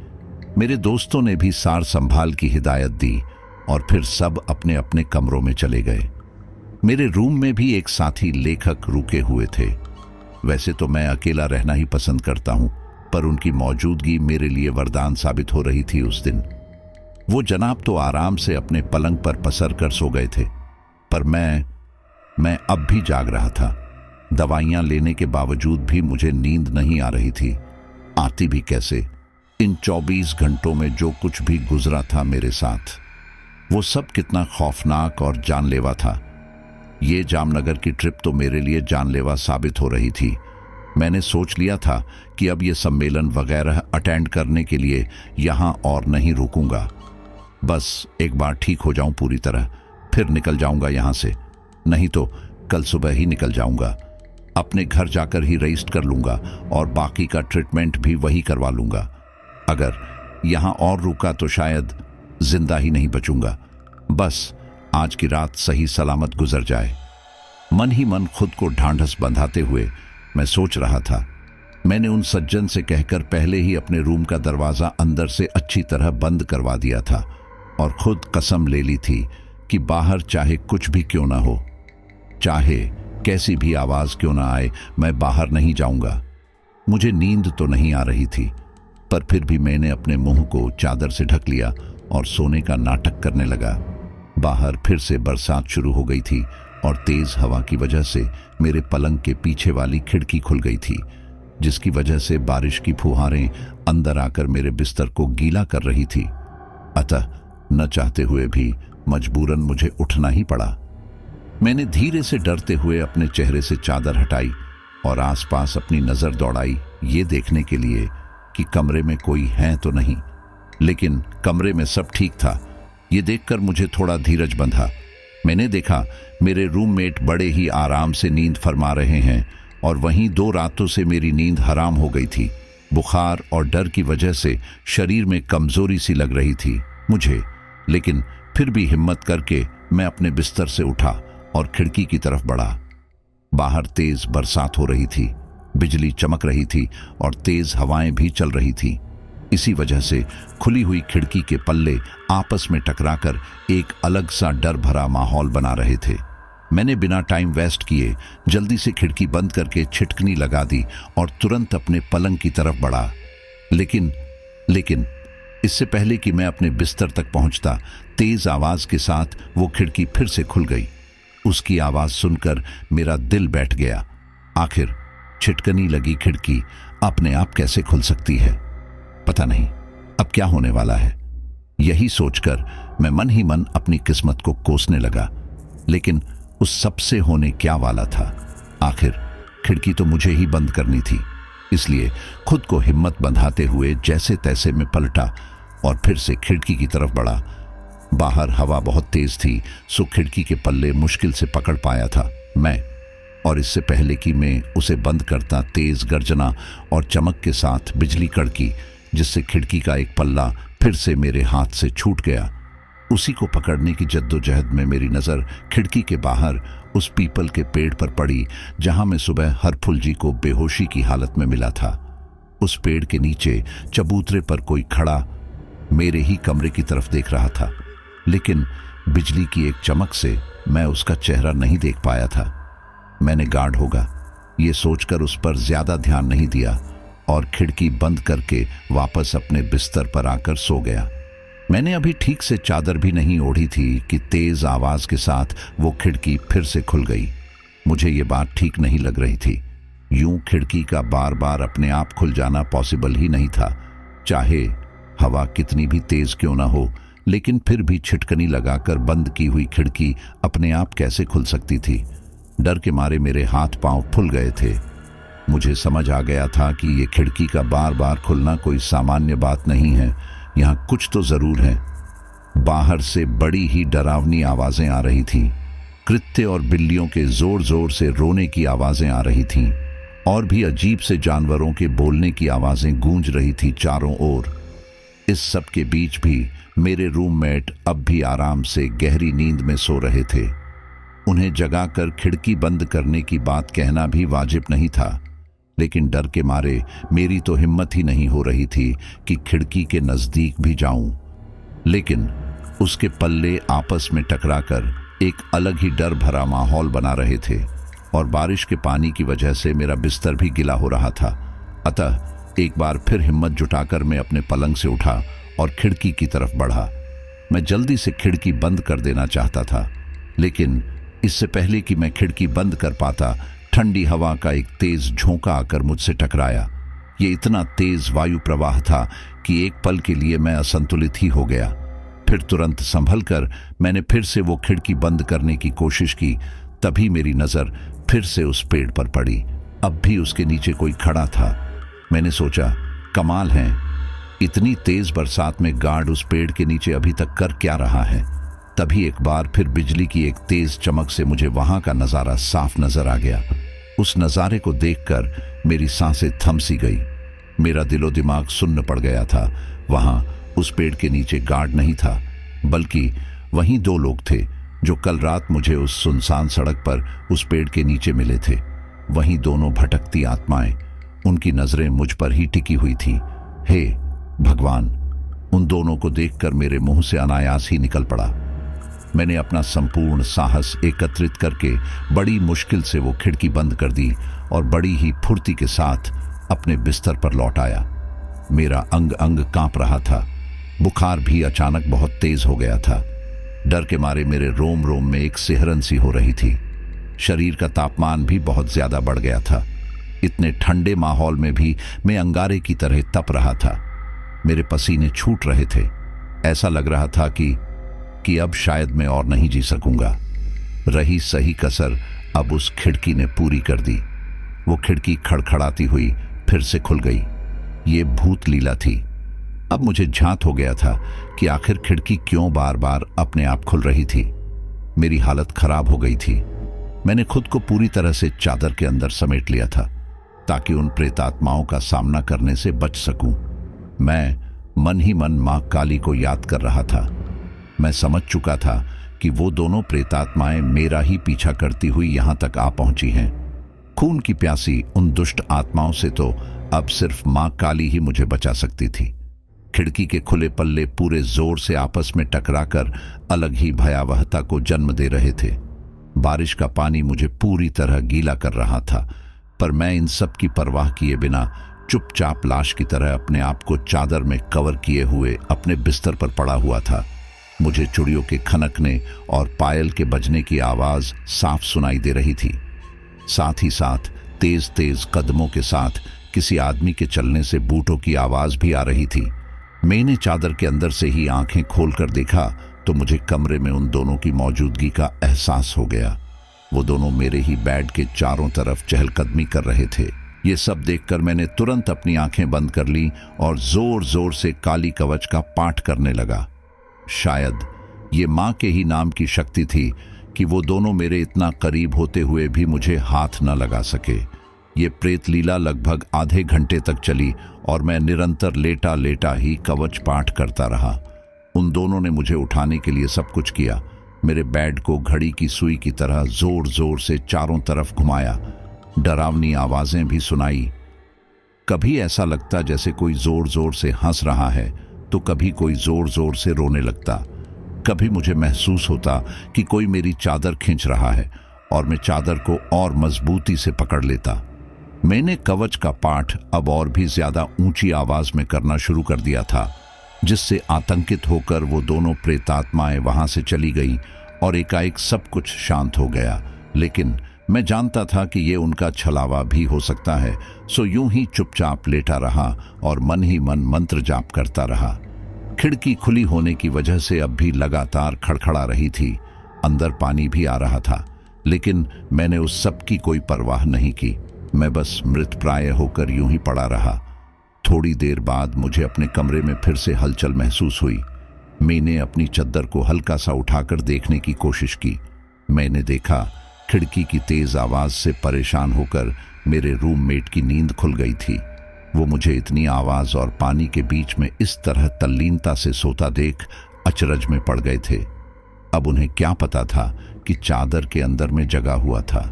मेरे दोस्तों ने भी सार संभाल की हिदायत दी और फिर सब अपने अपने कमरों में चले गए। मेरे रूम में भी एक साथी लेखक रुके हुए थे। वैसे तो मैं अकेला रहना ही पसंद करता हूं, पर उनकी मौजूदगी मेरे लिए वरदान साबित हो रही थी उस दिन। वो जनाब तो आराम से अपने पलंग पर पसर कर सो गए थे, पर मैं अब भी जाग रहा था। दवाइयां लेने के बावजूद भी मुझे नींद नहीं आ रही थी। आती भी कैसे? इन 24 घंटों में जो कुछ भी गुजरा था मेरे साथ, वो सब कितना खौफनाक और जानलेवा था। ये जामनगर की ट्रिप तो मेरे लिए जानलेवा साबित हो रही थी। मैंने सोच लिया था कि अब ये सम्मेलन वगैरह अटेंड करने के लिए यहाँ और नहीं रुकूंगा। बस एक बार ठीक हो जाऊं पूरी तरह, फिर निकल जाऊंगा यहाँ से। नहीं तो कल सुबह ही निकल जाऊंगा। अपने घर जाकर ही रजिस्टर कर लूंगा और बाकी का ट्रीटमेंट भी वही करवा लूंगा। अगर यहाँ और रुका तो शायद जिंदा ही नहीं बचूंगा। बस आज की रात सही सलामत गुजर जाए। मन ही मन खुद को ढांढस बंधाते हुए मैं सोच रहा था। मैंने उन सज्जन से कहकर पहले ही अपने रूम का दरवाजा अंदर से अच्छी तरह बंद करवा दिया था और खुद कसम ले ली थी कि बाहर चाहे कुछ भी क्यों ना हो, चाहे कैसी भी आवाज क्यों ना आए, मैं बाहर नहीं जाऊंगा। मुझे नींद तो नहीं आ रही थी, पर फिर भी मैंने अपने मुंह को चादर से ढक लिया और सोने का नाटक करने लगा। बाहर फिर से बरसात शुरू हो गई थी और तेज हवा की वजह से मेरे पलंग के पीछे वाली खिड़की खुल गई थी, जिसकी वजह से बारिश की फुहारें अंदर आकर मेरे बिस्तर को गीला कर रही थी। अतः न चाहते हुए भी मजबूरन मुझे उठना ही पड़ा। मैंने धीरे से डरते हुए अपने चेहरे से चादर हटाई और आसपास अपनी नजर दौड़ाई, ये देखने के लिए कि कमरे में कोई है तो नहीं। लेकिन कमरे में सब ठीक था। ये देखकर मुझे थोड़ा धीरज बंधा। मैंने देखा मेरे रूममेट बड़े ही आराम से नींद फरमा रहे हैं और वहीं 2 रातों से मेरी नींद हराम हो गई थी। बुखार और डर की वजह से शरीर में कमजोरी सी लग रही थी मुझे, लेकिन फिर भी हिम्मत करके मैं अपने बिस्तर से उठा और खिड़की की तरफ बढ़ा। बाहर तेज बरसात हो रही थी, बिजली चमक रही थी और तेज हवाएं भी चल रही थी। इसी वजह से खुली हुई खिड़की के पल्ले आपस में टकराकर एक अलग सा डर भरा माहौल बना रहे थे। मैंने बिना टाइम वेस्ट किए जल्दी से खिड़की बंद करके छिटकनी लगा दी और तुरंत अपने पलंग की तरफ बढ़ा। लेकिन इससे पहले कि मैं अपने बिस्तर तक पहुंचता, तेज आवाज के साथ वो खिड़की फिर से खुल गई। उसकी आवाज सुनकर मेरा दिल बैठ गया। आखिर छिटकनी लगी खिड़की अपने आप कैसे खुल सकती है? पता नहीं अब क्या होने वाला है। यही सोचकर मैं मन ही मन अपनी किस्मत को कोसने लगा। लेकिन उस सब से होने क्या वाला था? आखिर खिड़की तो मुझे ही बंद करनी थी। इसलिए खुद को हिम्मत बंधाते हुए जैसे तैसे मैं पलटा और फिर से खिड़की की तरफ बढ़ा। बाहर हवा बहुत तेज थी, सो खिड़की के पल्ले मुश्किल से पकड़ पाया था मैं। और इससे पहले कि मैं उसे बंद करता, तेज गर्जना और चमक के साथ बिजली कड़की, जिससे खिड़की का एक पल्ला फिर से मेरे हाथ से छूट गया। उसी को पकड़ने की जद्दोजहद में मेरी नज़र खिड़की के बाहर उस पीपल के पेड़ पर पड़ी जहां मैं सुबह हरफुल जी को बेहोशी की हालत में मिला था। उस पेड़ के नीचे चबूतरे पर कोई खड़ा मेरे ही कमरे की तरफ देख रहा था, लेकिन बिजली की एक चमक से मैं उसका चेहरा नहीं देख पाया था। मैंने गार्ड होगा ये सोचकर उस पर ज्यादा ध्यान नहीं दिया और खिड़की बंद करके वापस अपने बिस्तर पर आकर सो गया। मैंने अभी ठीक से चादर भी नहीं ओढ़ी थी कि तेज आवाज के साथ वो खिड़की फिर से खुल गई। मुझे ये बात ठीक नहीं लग रही थी। यूं खिड़की का बार बार अपने आप खुल जाना पॉसिबल ही नहीं था, चाहे हवा कितनी भी तेज क्यों ना हो। लेकिन फिर भी छिटकनी लगाकर बंद की हुई खिड़की अपने आप कैसे खुल सकती थी? डर के मारे मेरे हाथ पांव फूल गए थे। मुझे समझ आ गया था कि ये खिड़की का बार बार खुलना कोई सामान्य बात नहीं है, यहाँ कुछ तो जरूर है। बाहर से बड़ी ही डरावनी आवाजें आ रही थीं। कृत्य और बिल्लियों के जोर जोर से रोने की आवाजें आ रही थीं और भी अजीब से जानवरों के बोलने की आवाजें गूंज रही थी चारों ओर। इस सब के बीच भी मेरे रूममेट अब भी आराम से गहरी नींद में सो रहे थे। उन्हें जगाकर खिड़की बंद करने की बात कहना भी वाजिब नहीं था, लेकिन डर के मारे मेरी तो हिम्मत ही नहीं हो रही थी कि खिड़की के नजदीक भी जाऊं। लेकिन उसके पल्ले आपस में टकराकर एक अलग ही डर भरा माहौल बना रहे थे और बारिश के पानी की वजह से मेरा बिस्तर भी गिला हो रहा था। अतः एक बार फिर हिम्मत जुटाकर मैं अपने पलंग से उठा और खिड़की की तरफ बढ़ा। मैं जल्दी से खिड़की बंद कर देना चाहता था, लेकिन इससे पहले कि मैं खिड़की बंद कर पाता, ठंडी हवा का एक तेज झोंका आकर मुझसे टकराया। ये इतना तेज वायु प्रवाह था कि एक पल के लिए मैं असंतुलित ही हो गया। फिर तुरंत संभलकर मैंने फिर से वो खिड़की बंद करने की कोशिश की। तभी मेरी नजर फिर से उस पेड़ पर पड़ी। अब भी उसके नीचे कोई खड़ा था। मैंने सोचा, कमाल है, इतनी तेज बरसात में गार्ड उस पेड़ के नीचे अभी तक कर क्या रहा है। तभी एक बार फिर बिजली की एक तेज चमक से मुझे वहां का नजारा साफ नजर आ गया। उस नजारे को देखकर मेरी सांसें थम सी गई। मेरा दिलो दिमाग सुन्न पड़ गया था। वहां उस पेड़ के नीचे गार्ड नहीं था, बल्कि वहीं दो लोग थे जो कल रात मुझे उस सुनसान सड़क पर उस पेड़ के नीचे मिले थे। वहीं दोनों भटकती आत्माएं, उनकी नजरें मुझ पर ही टिकी हुई थी। हे भगवान, उन दोनों को देखकर मेरे मुंह से अनायास ही निकल पड़ा। मैंने अपना संपूर्ण साहस एकत्रित करके बड़ी मुश्किल से वो खिड़की बंद कर दी और बड़ी ही फुर्ती के साथ अपने बिस्तर पर लौट आया। मेरा अंग अंग कांप रहा था। बुखार भी अचानक बहुत तेज हो गया था। डर के मारे मेरे रोम रोम में एक सिहरन सी हो रही थी। शरीर का तापमान भी बहुत ज्यादा बढ़ गया था। इतने ठंडे माहौल में भी मैं अंगारे की तरह तप रहा था। मेरे पसीने छूट रहे थे। ऐसा लग रहा था कि अब शायद मैं और नहीं जी सकूंगा। रही सही कसर अब उस खिड़की ने पूरी कर दी। वो खिड़की खड़खड़ाती हुई फिर से खुल गई। ये भूत लीला थी। अब मुझे झांत हो गया था कि आखिर खिड़की क्यों बार बार अपने आप खुल रही थी। मेरी हालत खराब हो गई थी। मैंने खुद को पूरी तरह से चादर के अंदर समेट लिया था ताकि उन प्रेतात्माओं का सामना करने से बच सकूं। मैं मन ही मन मां काली को याद कर रहा था। मैं समझ चुका था कि वो दोनों प्रेतात्माएं मेरा ही पीछा करती हुई यहां तक आ पहुंची हैं। खून की प्यासी उन दुष्ट आत्माओं से तो अब सिर्फ मां काली ही मुझे बचा सकती थी। खिड़की के खुले पल्ले पूरे जोर से आपस में टकराकर अलग ही भयावहता को जन्म दे रहे थे। बारिश का पानी मुझे पूरी तरह गीला कर रहा था, पर मैं इन सब की परवाह किए बिना चुपचाप लाश की तरह अपने आप को चादर में कवर किए हुए अपने बिस्तर पर पड़ा हुआ था। मुझे चिड़ियों के खनकने और पायल के बजने की आवाज साफ सुनाई दे रही थी। साथ ही साथ तेज तेज कदमों के साथ किसी आदमी के चलने से बूटों की आवाज भी आ रही थी। मैंने चादर के अंदर से ही आंखें खोलकर देखा तो मुझे कमरे में उन दोनों की मौजूदगी का एहसास हो गया। वो दोनों मेरे ही बेड के चारों तरफ चहलकदमी कर रहे थे। ये सब देखकर मैंने तुरंत अपनी आंखें बंद कर ली और जोर जोर से काली कवच का पाठ करने लगा। शायद ये मां के ही नाम की शक्ति थी कि वो दोनों मेरे इतना करीब होते हुए भी मुझे हाथ न लगा सके। ये प्रेत लीला लगभग आधे घंटे तक चली और मैं निरंतर लेटा लेटा ही कवच पाठ करता रहा। उन दोनों ने मुझे उठाने के लिए सब कुछ किया। मेरे बेड को घड़ी की सुई की तरह जोर जोर से चारों तरफ घुमाया। डरावनी आवाजें भी सुनाई। कभी ऐसा लगता जैसे कोई जोर जोर से हंस रहा है, तो कभी कोई जोर जोर से रोने लगता। कभी मुझे महसूस होता कि कोई मेरी चादर खींच रहा है और मैं चादर को और मजबूती से पकड़ लेता। मैंने कवच का पाठ अब और भी ज्यादा ऊंची आवाज में करना शुरू कर दिया था, जिससे आतंकित होकर वो दोनों प्रेतात्माएं वहां से चली गई और एकाएक सब कुछ शांत हो गया। लेकिन मैं जानता था कि ये उनका छलावा भी हो सकता है, सो यूं ही चुपचाप लेटा रहा और मन ही मन मंत्र जाप करता रहा। खिड़की खुली होने की वजह से अब भी लगातार खड़खड़ा रही थी। अंदर पानी भी आ रहा था, लेकिन मैंने उस सब की कोई परवाह नहीं की। मैं बस मृतप्राय होकर यूं ही पड़ा रहा। थोड़ी देर बाद मुझे अपने कमरे में फिर से हलचल महसूस हुई। मैंने अपनी चद्दर को हल्का सा उठाकर देखने की कोशिश की। मैंने देखा खिड़की की तेज आवाज से परेशान होकर मेरे रूममेट की नींद खुल गई थी। वो मुझे इतनी आवाज और पानी के बीच में इस तरह तल्लीनता से सोता देख अचरज में पड़ गए थे। अब उन्हें क्या पता था कि चादर के अंदर में जगा हुआ था।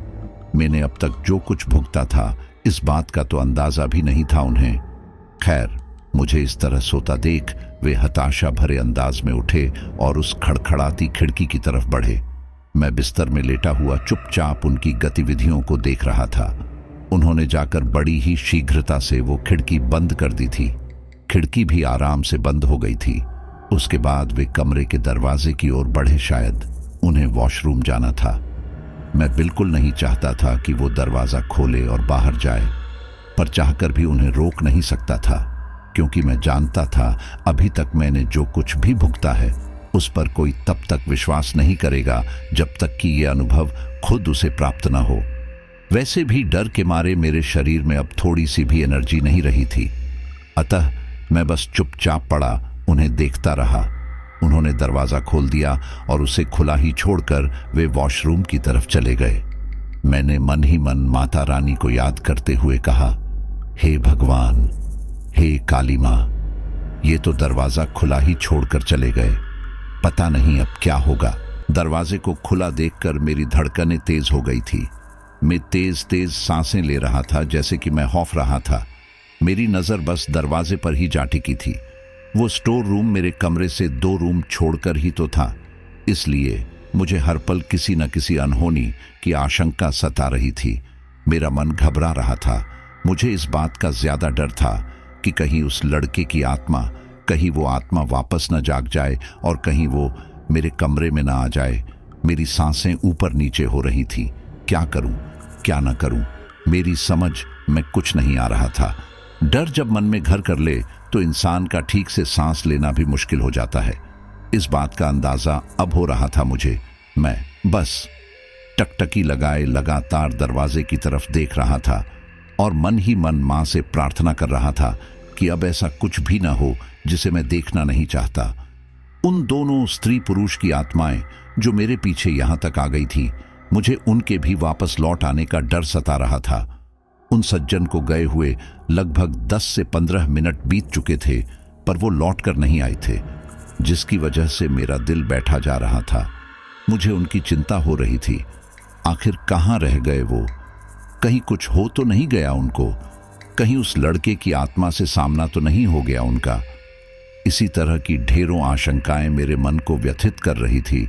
मैंने अब तक जो कुछ भुगता था, इस बात का तो अंदाजा भी नहीं था उन्हें। खैर, मुझे इस तरह सोता देख वे हताशा भरे अंदाज में उठे और उस खड़खड़ाती खिड़की की तरफ बढ़े। मैं बिस्तर में लेटा हुआ चुपचाप उनकी गतिविधियों को देख रहा था। उन्होंने जाकर बड़ी ही शीघ्रता से वो खिड़की बंद कर दी थी। खिड़की भी आराम से बंद हो गई थी। उसके बाद वे कमरे के दरवाजे की ओर बढ़े। शायद उन्हें वॉशरूम जाना था। मैं बिल्कुल नहीं चाहता था कि वो दरवाजा खोले और बाहर जाए, पर चाहकर भी उन्हें रोक नहीं सकता था, क्योंकि मैं जानता था अभी तक मैंने जो कुछ भी भुगता है उस पर कोई तब तक विश्वास नहीं करेगा जब तक कि ये अनुभव खुद उसे प्राप्त न हो। वैसे भी डर के मारे मेरे शरीर में अब थोड़ी सी भी एनर्जी नहीं रही थी। अतः मैं बस चुपचाप पड़ा उन्हें देखता रहा। उन्होंने दरवाजा खोल दिया और उसे खुला ही छोड़कर वे वॉशरूम की तरफ चले गए। मैंने मन ही मन माता रानी को याद करते हुए कहा, हे भगवान, हे काली माँ, ये तो दरवाजा खुला ही छोड़कर चले गए। पता नहीं अब क्या होगा। दरवाजे को खुला देखकर मेरी धड़कनें तेज हो गई थी। मैं तेज तेज सांसें ले रहा था, जैसे कि मैं खौफ रहा था। मेरी नजर बस दरवाजे पर ही जा टिकी थी। वो स्टोर रूम मेरे कमरे से 2 रूम छोड़कर ही तो था, इसलिए मुझे हर पल किसी न किसी अनहोनी की आशंका सता रही थी। मेरा मन घबरा रहा था। मुझे इस बात का ज्यादा डर था कि कहीं उस लड़के की आत्मा, कहीं वो आत्मा वापस न जाग जाए और कहीं वो मेरे कमरे में न आ जाए। मेरी सांसें ऊपर नीचे हो रही थी। क्या करूं, क्या न करूं, मेरी समझ में कुछ नहीं आ रहा था। डर जब मन में घर कर ले तो इंसान का ठीक से सांस लेना भी मुश्किल हो जाता है। इस बात का अंदाजा अब हो रहा था मुझे। मैं बस टकटकी लगाए लगातार दरवाजे की तरफ देख रहा था और मन ही मन मां से प्रार्थना कर रहा था कि अब ऐसा कुछ भी ना हो जिसे मैं देखना नहीं चाहता। उन दोनों स्त्री पुरुष की आत्माएं जो मेरे पीछे यहां तक आ गई थी, मुझे उनके भी वापस लौट आने का डर सता रहा था। उन सज्जन को गए हुए लगभग 10 से 15 मिनट बीत चुके थे, पर वो लौटकर नहीं आए थे, जिसकी वजह से मेरा दिल बैठा जा रहा था। मुझे उनकी चिंता हो रही थी। आखिर कहाँ रह गए वो? कहीं कुछ हो तो नहीं गया उनको? कहीं उस लड़के की आत्मा से सामना तो नहीं हो गया उनका? इसी तरह की ढेरों आशंकाएं मेरे मन को व्यथित कर रही थी,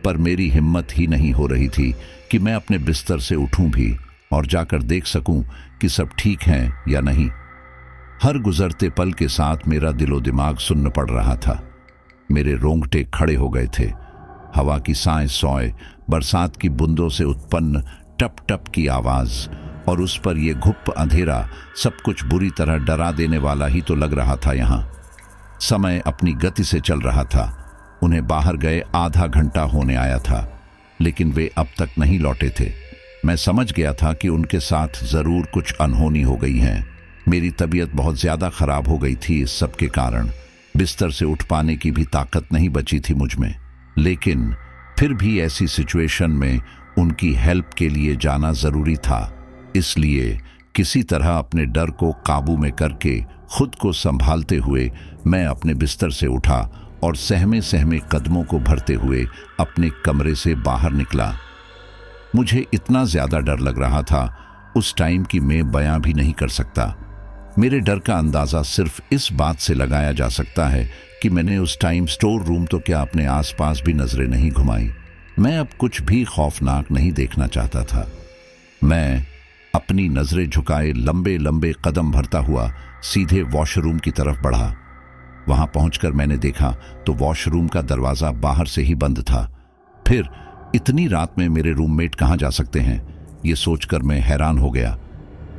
पर मेरी हिम्मत ही नहीं हो रही थी कि मैं अपने बिस्तर से उठूं भी और जाकर देख सकूं कि सब ठीक है या नहीं। हर गुजरते पल के साथ मेरा दिलो दिमाग सुन्न पड़ रहा था। मेरे रोंगटे खड़े हो गए थे। हवा की साए सौए, बरसात की बूंदों से उत्पन्न टप टप की आवाज और उस पर यह घुप अंधेरा, सब कुछ बुरी तरह डरा देने वाला ही तो लग रहा था। यहाँ समय अपनी गति से चल रहा था। उन्हें बाहर गए आधा घंटा होने आया था, लेकिन वे अब तक नहीं लौटे थे। मैं समझ गया था कि उनके साथ जरूर कुछ अनहोनी हो गई है। मेरी तबीयत बहुत ज्यादा खराब हो गई थी इस सब के कारण। बिस्तर से उठ पाने की भी ताकत नहीं बची थी मुझ में, लेकिन फिर भी ऐसी सिचुएशन में उनकी हेल्प के लिए जाना जरूरी था। इसलिए किसी तरह अपने डर को काबू में करके खुद को संभालते हुए मैं अपने बिस्तर से उठा और सहमे सहमे कदमों को भरते हुए अपने कमरे से बाहर निकला। मुझे इतना ज्यादा डर लग रहा था उस टाइम कि मैं बयां भी नहीं कर सकता। मेरे डर का अंदाजा सिर्फ इस बात से लगाया जा सकता है कि मैंने उस टाइम स्टोर रूम तो क्या अपने आसपास भी नजरें नहीं घुमाई। मैं अब कुछ भी खौफनाक नहीं देखना चाहता था। मैं अपनी नजरें झुकाए लंबे लंबे कदम भरता हुआ सीधे वॉशरूम की तरफ बढ़ा। वहां पहुंचकर मैंने देखा तो वॉशरूम का दरवाजा बाहर से ही बंद था। फिर इतनी रात में मेरे रूममेट कहां जा सकते हैं, ये सोचकर मैं हैरान हो गया।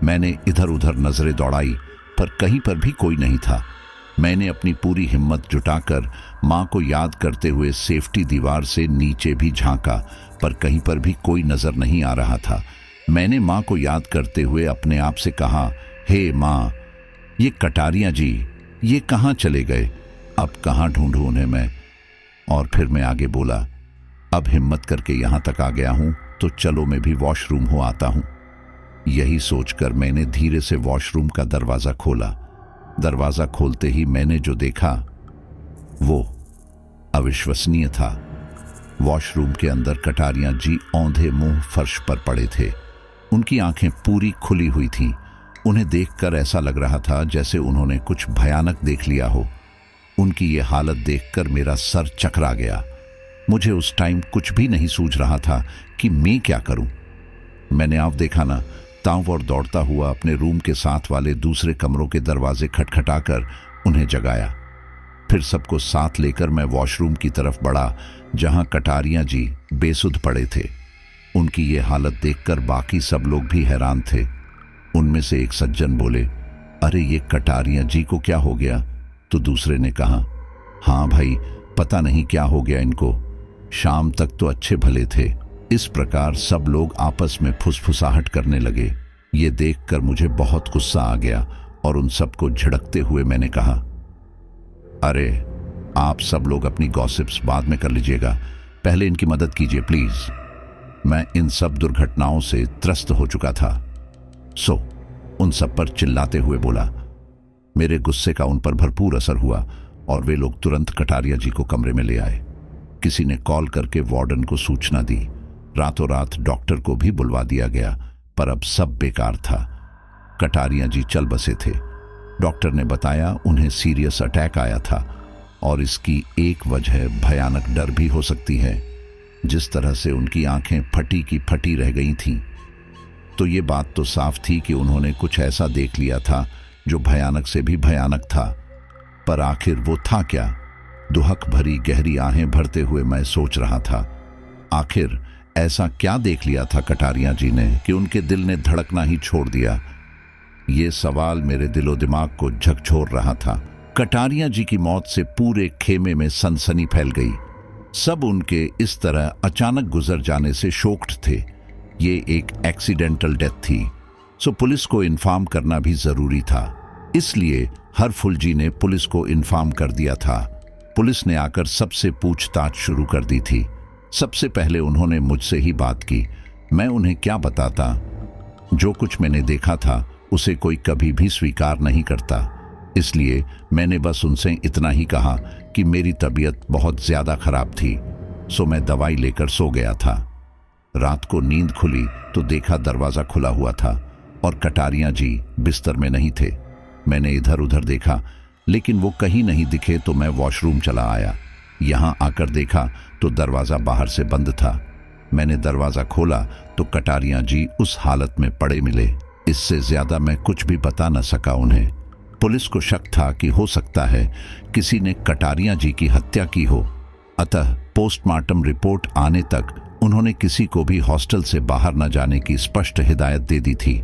मैंने इधर उधर नजरें दौड़ाई पर कहीं पर भी कोई नहीं था। मैंने अपनी पूरी हिम्मत जुटाकर मां को याद करते हुए सेफ्टी दीवार से नीचे भी झांका पर कहीं पर भी कोई नजर नहीं आ रहा था। मैंने मां को याद करते हुए अपने आप से कहा, हे मां, ये कटारिया जी ये कहां चले गए, अब कहां ढूंढूं उन्हें मैं। और फिर मैं आगे बोला, अब हिम्मत करके यहां तक आ गया हूं तो चलो मैं भी वॉशरूम हो आता हूं। यही सोचकर मैंने धीरे से वॉशरूम का दरवाजा खोला। दरवाजा खोलते ही मैंने जो देखा वो अविश्वसनीय था। वॉशरूम के अंदर कटारिया जी औंधे मुंह फर्श पर पड़े थे। उनकी आंखें पूरी खुली हुई थीं। उन्हें देखकर ऐसा लग रहा था जैसे उन्होंने कुछ भयानक देख लिया हो। उनकी ये हालत देखकर मेरा सर चकरा गया। मुझे उस टाइम कुछ भी नहीं सूझ रहा था कि मैं क्या करूं। मैंने आप देखा ना, तांव और दौड़ता हुआ अपने रूम के साथ वाले दूसरे कमरों के दरवाजे खटखटाकर उन्हें जगाया। फिर सबको साथ लेकर मैं वॉशरूम की तरफ बढ़ा जहां कटारिया जी बेसुध पड़े थे। उनकी ये हालत देखकर बाकी सब लोग भी हैरान थे। उनमें से एक सज्जन बोले, अरे ये कटारिया जी को क्या हो गया? तो दूसरे ने कहा, हाँ भाई, पता नहीं क्या हो गया इनको, शाम तक तो अच्छे भले थे। इस प्रकार सब लोग आपस में फुसफुसाहट करने लगे। ये देखकर मुझे बहुत गुस्सा आ गया और उन सबको झिड़कते हुए मैंने कहा, अरे आप सब लोग अपनी गॉसिप्स बाद में कर लीजिएगा, पहले इनकी मदद कीजिए प्लीज। मैं इन सब दुर्घटनाओं से त्रस्त हो चुका था। उन सब पर चिल्लाते हुए बोला। मेरे गुस्से का उन पर भरपूर असर हुआ और वे लोग तुरंत कटारिया जी को कमरे में ले आए। किसी ने कॉल करके वार्डन को सूचना दी। रातों रात डॉक्टर को भी बुलवा दिया गया, पर अब सब बेकार था। कटारिया जी चल बसे थे। डॉक्टर ने बताया उन्हें सीरियस अटैक आया था और इसकी एक वजह भयानक डर भी हो सकती है। जिस तरह से उनकी आंखें फटी की फटी रह गई थीं, तो ये बात तो साफ थी कि उन्होंने कुछ ऐसा देख लिया था जो भयानक से भी भयानक था। पर आखिर वो था क्या? दुहक भरी गहरी आहें भरते हुए मैं सोच रहा था, आखिर ऐसा क्या देख लिया था कटारिया जी ने कि उनके दिल ने धड़कना ही छोड़ दिया? ये सवाल मेरे दिलो दिमाग को झकझोर रहा था। कटारिया जी की मौत से पूरे खेमे में सनसनी फैल गई। सब उनके इस तरह अचानक गुजर जाने से शॉक्ड थे। ये एक एक्सीडेंटल डेथ थी, सो पुलिस को इन्फॉर्म करना भी जरूरी था। इसलिए हरफुल जी ने पुलिस को इन्फॉर्म कर दिया था। पुलिस ने आकर सबसे पूछताछ शुरू कर दी थी। सबसे पहले उन्होंने मुझसे ही बात की। मैं उन्हें क्या बताता? जो कुछ मैंने देखा था उसे कोई कभी भी स्वीकार नहीं करता। इसलिए मैंने बस उनसे इतना ही कहा कि मेरी तबीयत बहुत ज्यादा खराब थी, सो मैं दवाई लेकर सो गया था। रात को नींद खुली तो देखा दरवाजा खुला हुआ था और कटारिया जी बिस्तर में नहीं थे। मैंने इधर उधर देखा लेकिन वो कहीं नहीं दिखे तो मैं वॉशरूम चला आया। यहां आकर देखा तो दरवाजा बाहर से बंद था। मैंने दरवाजा खोला तो कटारिया जी उस हालत में पड़े मिले। इससे ज्यादा मैं कुछ भी बता न सका उन्हें। पुलिस को शक था कि हो सकता है किसी ने कटारिया जी की हत्या की हो, अतः पोस्टमार्टम रिपोर्ट आने तक उन्होंने किसी को भी हॉस्टल से बाहर न जाने की स्पष्ट हिदायत दे दी थी।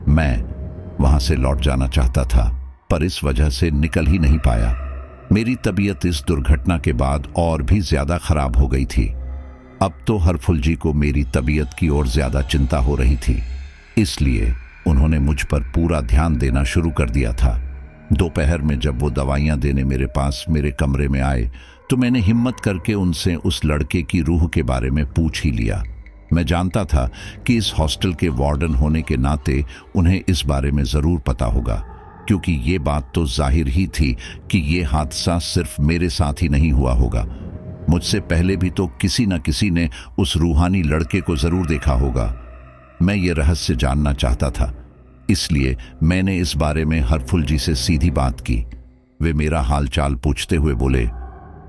मैं वहां से लौट जाना चाहता था पर इस वजह से निकल ही नहीं पाया। मेरी तबीयत इस दुर्घटना के बाद और भी ज्यादा खराब हो गई थी। अब तो हरफुल जी को मेरी तबीयत की ओर ज्यादा चिंता हो रही थी, इसलिए उन्होंने मुझ पर पूरा ध्यान देना शुरू कर दिया था। दोपहर में जब वो दवाइयां देने मेरे पास मेरे कमरे में आए तो मैंने हिम्मत करके उनसे उस लड़के की रूह के बारे में पूछ ही लिया। मैं जानता था कि इस हॉस्टल के वार्डन होने के नाते उन्हें इस बारे में जरूर पता होगा, क्योंकि ये बात तो जाहिर ही थी कि ये हादसा सिर्फ मेरे साथ ही नहीं हुआ होगा। मुझसे पहले भी तो किसी न किसी ने उस रूहानी लड़के को जरूर देखा होगा। मैं ये रहस्य जानना चाहता था, इसलिए मैंने इस बारे में हरफुल जी से सीधी बात की। वे मेरा हालचाल पूछते हुए बोले,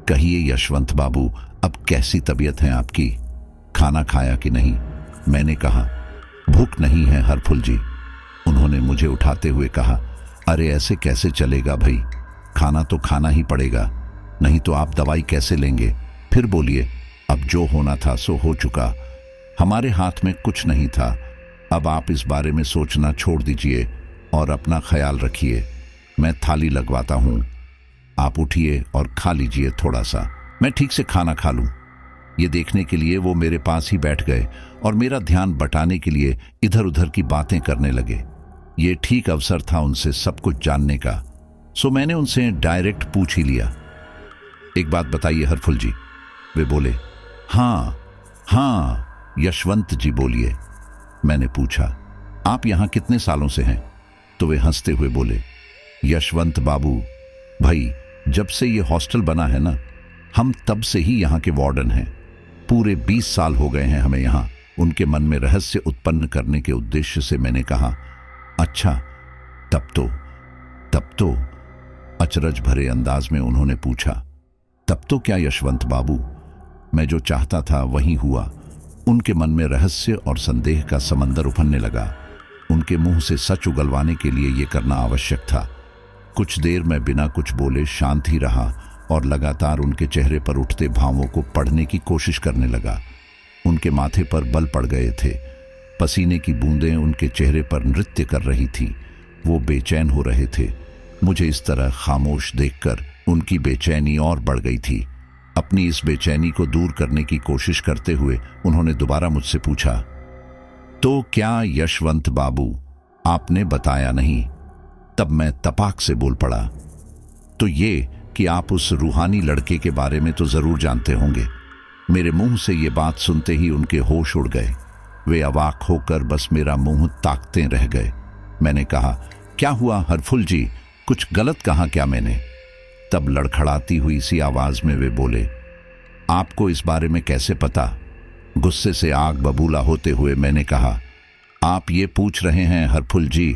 कहिए यशवंत बाबू, अब कैसी तबीयत है आपकी? खाना खाया कि नहीं? मैंने कहा, भूख नहीं है हरफुल जी। उन्होंने मुझे उठाते हुए कहा, अरे ऐसे कैसे चलेगा भाई, खाना तो खाना ही पड़ेगा, नहीं तो आप दवाई कैसे लेंगे? फिर बोलिए, अब जो होना था सो हो चुका, हमारे हाथ में कुछ नहीं था। अब आप इस बारे में सोचना छोड़ दीजिए और अपना ख्याल रखिए। मैं थाली लगवाता हूं, आप उठिए और खा लीजिए थोड़ा सा, मैं ठीक से खाना खा लूं। ये देखने के लिए वो मेरे पास ही बैठ गए और मेरा ध्यान बटाने के लिए इधर उधर की बातें करने लगे। ये ठीक अवसर था उनसे सब कुछ जानने का, सो मैंने उनसे डायरेक्ट पूछ ही लिया, एक बात बताइए हरफुल जी। वे बोले, हाँ हाँ यशवंत जी बोलिए। मैंने पूछा, आप यहां कितने सालों से हैं? तो वे हंसते हुए बोले, यशवंत बाबू भाई, जब से ये हॉस्टल बना है ना, हम तब से ही यहाँ के वार्डन हैं। पूरे 20 साल हो गए हैं हमें यहाँ। उनके मन में रहस्य उत्पन्न करने के उद्देश्य से मैंने कहा, अच्छा तब तो अचरज भरे अंदाज में उन्होंने पूछा, तब तो क्या यशवंत बाबू? मैं जो चाहता था वही हुआ। उनके मन में रहस्य और संदेह का समंदर उफनने लगा। उनके मुंह से सच उगलवाने के लिए यह करना आवश्यक था। कुछ देर मैं बिना कुछ बोले शांत ही रहा और लगातार उनके चेहरे पर उठते भावों को पढ़ने की कोशिश करने लगा। उनके माथे पर बल पड़ गए थे, पसीने की बूंदें उनके चेहरे पर नृत्य कर रही थी। वो बेचैन हो रहे थे। मुझे इस तरह खामोश देखकर उनकी बेचैनी और बढ़ गई थी। अपनी इस बेचैनी को दूर करने की कोशिश करते हुए उन्होंने दोबारा मुझसे पूछा, तो क्या यशवंत बाबू आपने बताया नहीं? तब मैं तपाक से बोल पड़ा, तो ये कि आप उस रूहानी लड़के के बारे में तो जरूर जानते होंगे। मेरे मुंह से ये बात सुनते ही उनके होश उड़ गए। वे अवाक होकर बस मेरा मुंह ताकते रह गए। मैंने कहा, क्या हुआ हरफुल जी, कुछ गलत कहा क्या मैंने? तब लड़खड़ाती हुई सी आवाज में वे बोले, आपको इस बारे में कैसे पता? गुस्से से आग बबूला होते हुए मैंने कहा, आप ये पूछ रहे हैं हरफुल जी,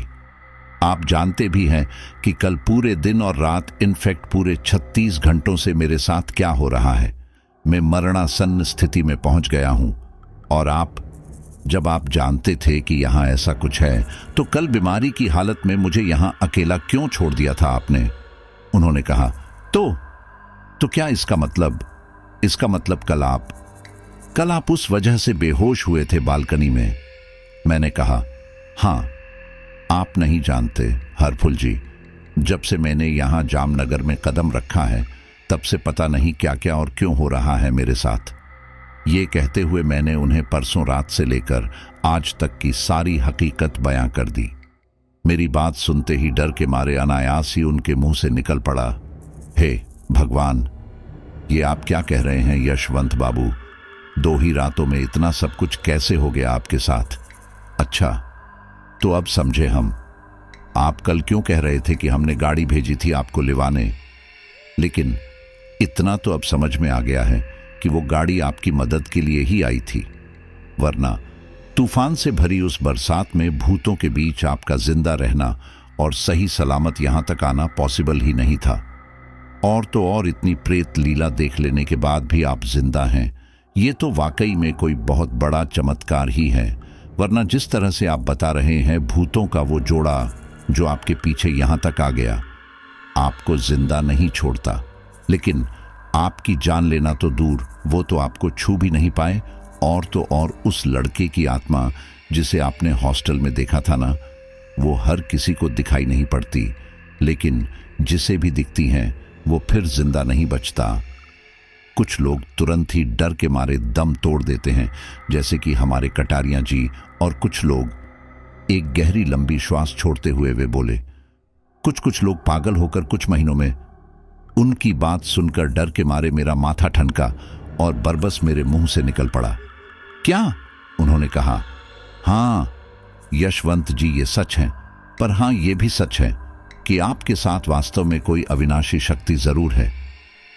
आप जानते भी हैं कि कल पूरे दिन और रात, इनफैक्ट पूरे 36 घंटों से मेरे साथ क्या हो रहा है। मैं मरणासन्न स्थिति में पहुंच गया हूं। और जब आप जानते थे कि यहां ऐसा कुछ है, तो कल बीमारी की हालत में मुझे यहां अकेला क्यों छोड़ दिया था आपने? उन्होंने कहा, तो क्या इसका मतलब कल आप उस वजह से बेहोश हुए थे बालकनी में? मैंने कहा, हां, आप नहीं जानते हरफुल जी, जब से मैंने यहां जामनगर में कदम रखा है, तब से पता नहीं क्या क्या और क्यों हो रहा है मेरे साथ। ये कहते हुए मैंने उन्हें परसों रात से लेकर आज तक की सारी हकीकत बयां कर दी। मेरी बात सुनते ही डर के मारे अनायास ही उनके मुंह से निकल पड़ा, हे भगवान, ये आप क्या कह रहे हैं यशवंत बाबू? 2 ही रातों में इतना सब कुछ कैसे हो गया आपके साथ? अच्छा, तो अब समझे हम। आप कल क्यों कह रहे थे कि हमने गाड़ी भेजी थी आपको लिवाने? लेकिन इतना तो अब समझ में आ गया है कि वो गाड़ी आपकी मदद के लिए ही आई थी, वरना तूफान से भरी उस बरसात में भूतों के बीच आपका जिंदा रहना और सही सलामत यहां तक आना पॉसिबल ही नहीं था। और तो और इतनी प्रेत लीला देख लेने के बाद भी आप जिंदा हैं, ये तो वाकई में कोई बहुत बड़ा चमत्कार ही है। वरना जिस तरह से आप बता रहे हैं, भूतों का वो जोड़ा जो आपके पीछे यहां तक आ गया, आपको जिंदा नहीं छोड़ता, लेकिन आपकी जान लेना तो दूर, वो तो आपको छू भी नहीं पाए। और तो और उस लड़के की आत्मा जिसे आपने हॉस्टल में देखा था ना, वो हर किसी को दिखाई नहीं पड़ती, लेकिन जिसे भी दिखती हैं वो फिर जिंदा नहीं बचता। कुछ लोग तुरंत ही डर के मारे दम तोड़ देते हैं, जैसे कि हमारे कटारिया जी, और कुछ लोग एक गहरी लंबी श्वास छोड़ते हुए वे बोले, कुछ लोग पागल होकर कुछ महीनों में। उनकी बात सुनकर डर के मारे मेरा माथा ठनका और बरबस मेरे मुंह से निकल पड़ा, क्या उन्होंने कहा, हाँ यशवंत जी, ये सच है, पर हाँ ये भी सच है कि आपके साथ वास्तव में कोई अविनाशी शक्ति जरूर है।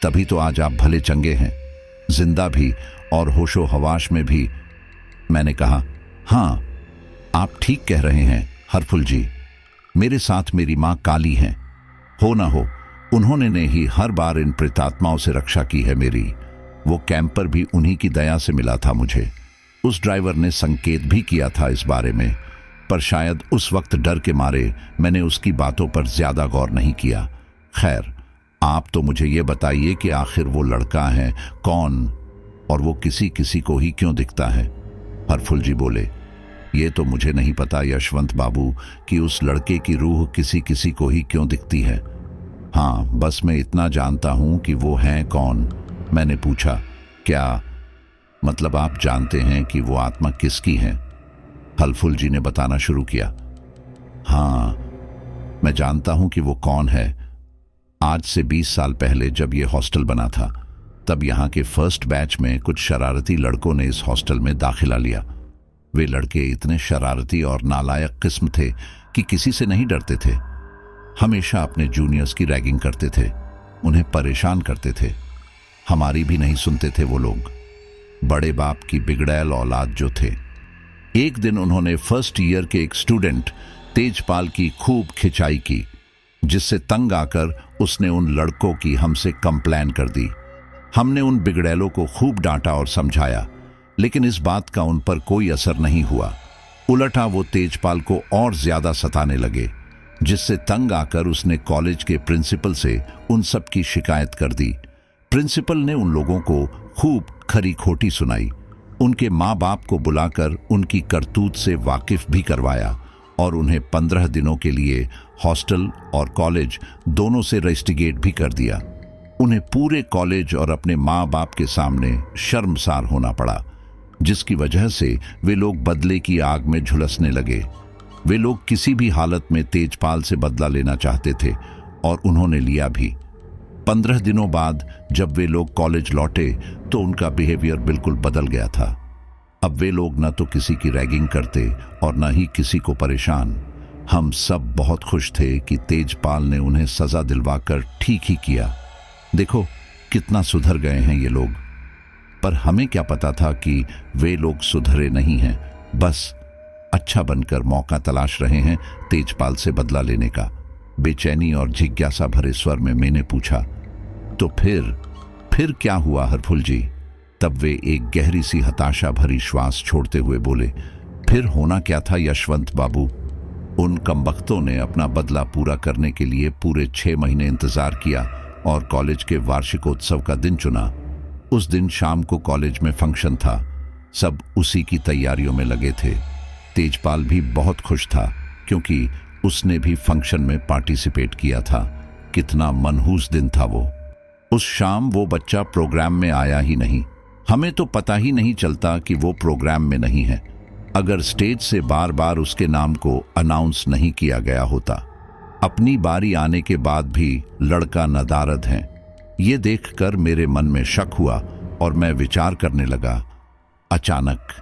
तभी तो आज आप भले चंगे हैं, जिंदा भी और होशो हवाश में भी। मैंने कहा, हाँ आप ठीक कह रहे हैं हरफुल जी, मेरे साथ मेरी माँ काली हैं। हो ना हो, उन्होंने ने ही हर बार इन प्रेतात्माओं से रक्षा की है मेरी। वो कैंपर भी उन्हीं की दया से मिला था मुझे। उस ड्राइवर ने संकेत भी किया था इस बारे में, पर शायद उस वक्त डर के मारे मैंने उसकी बातों पर ज्यादा गौर नहीं किया। खैर, आप तो मुझे ये बताइए कि आखिर वो लड़का है कौन, और वो किसी किसी को ही क्यों दिखता है? हरफुल जी बोले, ये तो मुझे नहीं पता यशवंत बाबू कि उस लड़के की रूह किसी किसी को ही क्यों दिखती है। हाँ, बस मैं इतना जानता हूं कि वो हैं कौन। मैंने पूछा, क्या मतलब आप जानते हैं कि वो आत्मा किसकी है? हरफुल जी ने बताना शुरू किया, हाँ मैं जानता हूं कि वो कौन है। आज से 20 साल पहले जब ये हॉस्टल बना था, तब यहाँ के फर्स्ट बैच में कुछ शरारती लड़कों ने इस हॉस्टल में दाखिला लिया। वे लड़के इतने शरारती और नालायक किस्म थे कि किसी से नहीं डरते थे। हमेशा अपने जूनियर्स की रैगिंग करते थे, उन्हें परेशान करते थे। हमारी भी नहीं सुनते थे वो लोग, बड़े बाप की बिगड़ैल औलाद जो थे। एक दिन उन्होंने फर्स्ट ईयर के एक स्टूडेंट तेजपाल की खूब खिंचाई की, जिससे तंग आकर उसने उन लड़कों की हमसे कंप्लेन कर दी। हमने उन बिगड़ैलों को खूब डांटा और समझाया, लेकिन इस बात का उन पर कोई असर नहीं हुआ। उलटा वो तेजपाल को और ज्यादा सताने लगे, जिससे तंग आकर उसने कॉलेज के प्रिंसिपल से उन सब की शिकायत कर दी। प्रिंसिपल ने उन लोगों को खूब खरी खोटी सुनाई, उनके माँ बाप को बुलाकर उनकी करतूत से वाकिफ भी करवाया और उन्हें 15 दिनों के लिए हॉस्टल और कॉलेज दोनों से रेस्टिगेट भी कर दिया। उन्हें पूरे कॉलेज और अपने माँ बाप के सामने शर्मसार होना पड़ा, जिसकी वजह से वे लोग बदले की आग में झुलसने लगे। वे लोग किसी भी हालत में तेजपाल से बदला लेना चाहते थे और उन्होंने लिया भी। 15 दिनों बाद जब वे लोग कॉलेज लौटे तो उनका बिहेवियर बिल्कुल बदल गया था। अब वे लोग न तो किसी की रैगिंग करते और न ही किसी को परेशान। हम सब बहुत खुश थे कि तेजपाल ने उन्हें सजा दिलवाकर ठीक ही किया। देखो कितना सुधर गए हैं ये लोग। पर हमें क्या पता था कि वे लोग सुधरे नहीं हैं, बस अच्छा बनकर मौका तलाश रहे हैं तेजपाल से बदला लेने का। बेचैनी और जिज्ञासा भरे स्वर में मैंने पूछा, तो फिर क्या हुआ हरफुल जी? तब वे एक गहरी सी हताशा भरी श्वास छोड़ते हुए बोले, फिर होना क्या था यशवंत बाबू? उन कमबख्तों ने अपना बदला पूरा करने के लिए पूरे 6 महीने इंतजार किया और कॉलेज के वार्षिकोत्सव का दिन चुना। उस दिन शाम को कॉलेज में फंक्शन था, सब उसी की तैयारियों में लगे थे। तेजपाल भी बहुत खुश था क्योंकि उसने भी फंक्शन में पार्टिसिपेट किया था। कितना मनहूस दिन था वो। उस शाम वो बच्चा प्रोग्राम में आया ही नहीं। हमें तो पता ही नहीं चलता कि वो प्रोग्राम में नहीं है, अगर स्टेज से बार बार उसके नाम को अनाउंस नहीं किया गया होता। अपनी बारी आने के बाद भी लड़का नदारद है, ये देखकर मेरे मन में शक हुआ और मैं विचार करने लगा, अचानक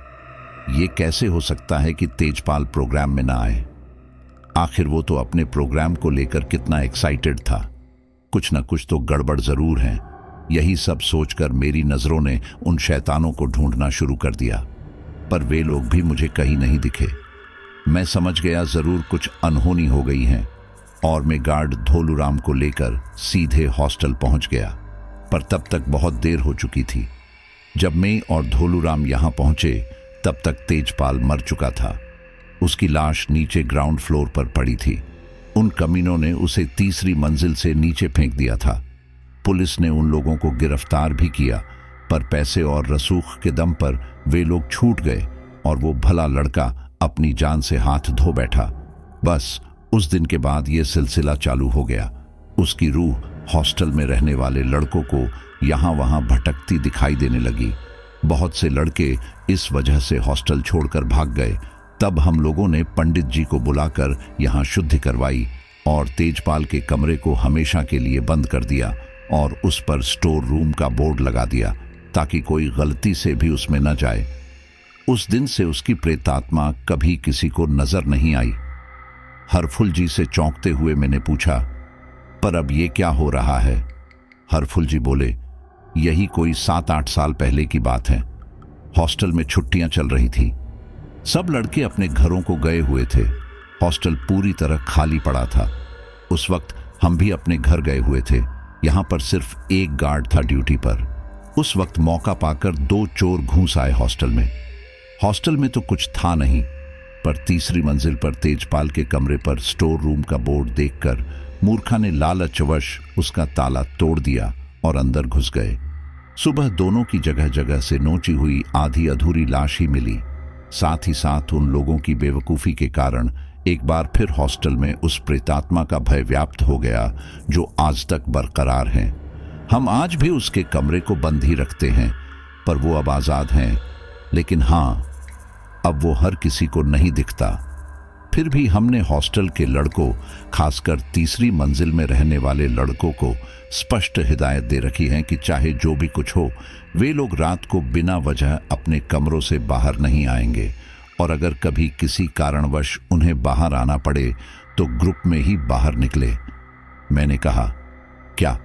ये कैसे हो सकता है कि तेजपाल प्रोग्राम में ना आए? आखिर वो तो अपने प्रोग्राम को लेकर कितना एक्साइटेड था। कुछ न कुछ तो गड़बड़ जरूर है। यही सब सोचकर मेरी नजरों ने उन शैतानों को ढूंढना शुरू कर दिया, पर वे लोग भी मुझे कहीं नहीं दिखे। मैं समझ गया जरूर कुछ अनहोनी हो गई है और मैं गार्ड धोलूराम को लेकर सीधे हॉस्टल पहुंच गया। पर तब तक बहुत देर हो चुकी थी। जब मैं और धोलूराम यहां पहुंचे तब तक तेजपाल मर चुका था। उसकी लाश नीचे ग्राउंड फ्लोर पर पड़ी थी। उन कमीनों ने उसे तीसरी मंजिल से नीचे फेंक दिया था। पुलिस ने उन लोगों को गिरफ्तार भी किया, पर पैसे और रसूख के दम पर वे लोग छूट गए और वो भला लड़का अपनी जान से हाथ धो बैठा। बस उस दिन के बाद ये सिलसिला चालू हो गया। उसकी रूह हॉस्टल में रहने वाले लड़कों को यहाँ वहाँ भटकती दिखाई देने लगी। बहुत से लड़के इस वजह से हॉस्टल छोड़कर भाग गए। तब हम लोगों ने पंडित जी को बुलाकर यहाँ शुद्धि करवाई और तेजपाल के कमरे को हमेशा के लिए बंद कर दिया और उस पर स्टोर रूम का बोर्ड लगा दिया ताकि कोई गलती से भी उसमें न जाए। उस दिन से उसकी प्रेतात्मा कभी किसी को नजर नहीं आई। हरफुल जी से चौंकते हुए मैंने पूछा, पर अब ये क्या हो रहा है? हरफुल जी बोले, यही कोई 7-8 साल पहले की बात है। हॉस्टल में छुट्टियां चल रही थी। सब लड़के अपने घरों को गए हुए थे। हॉस्टल पूरी तरह खाली पड़ा था। उस वक्त हम भी अपने घर गए हुए थे। यहाँ पर सिर्फ एक गार्ड था ड्यूटी पर। उस वक्त मौका पाकर 2 चोर घुस आए हॉस्टल में। हॉस्टल में तो कुछ था नहीं, पर तीसरी मंजिल पर तेजपाल के कमरे पर स्टोर रूम का बोर्ड देखकर मूर्खा ने लालचवश उसका ताला तोड़ दिया और अंदर घुस गए। सुबह दोनों की जगह जगह से नोची हुई आधी अधूरी लाश ही मिली। साथ ही साथ उन लोगों की बेवकूफ़ी के कारण एक बार फिर हॉस्टल में उस प्रेतात्मा का भय व्याप्त हो गया जो आज तक बरकरार है। हम आज भी उसके कमरे को बंद ही रखते हैं, पर वो अब आज़ाद हैं। लेकिन हाँ, अब वो हर किसी को नहीं दिखता। फिर भी हमने हॉस्टल के लड़कों, खासकर तीसरी मंजिल में रहने वाले लड़कों को स्पष्ट हिदायत दे रखी है कि चाहे जो भी कुछ हो, वे लोग रात को बिना वजह अपने कमरों से बाहर नहीं आएंगे, और अगर कभी किसी कारणवश उन्हें बाहर आना पड़े तो ग्रुप में ही बाहर निकले। मैंने कहा, क्या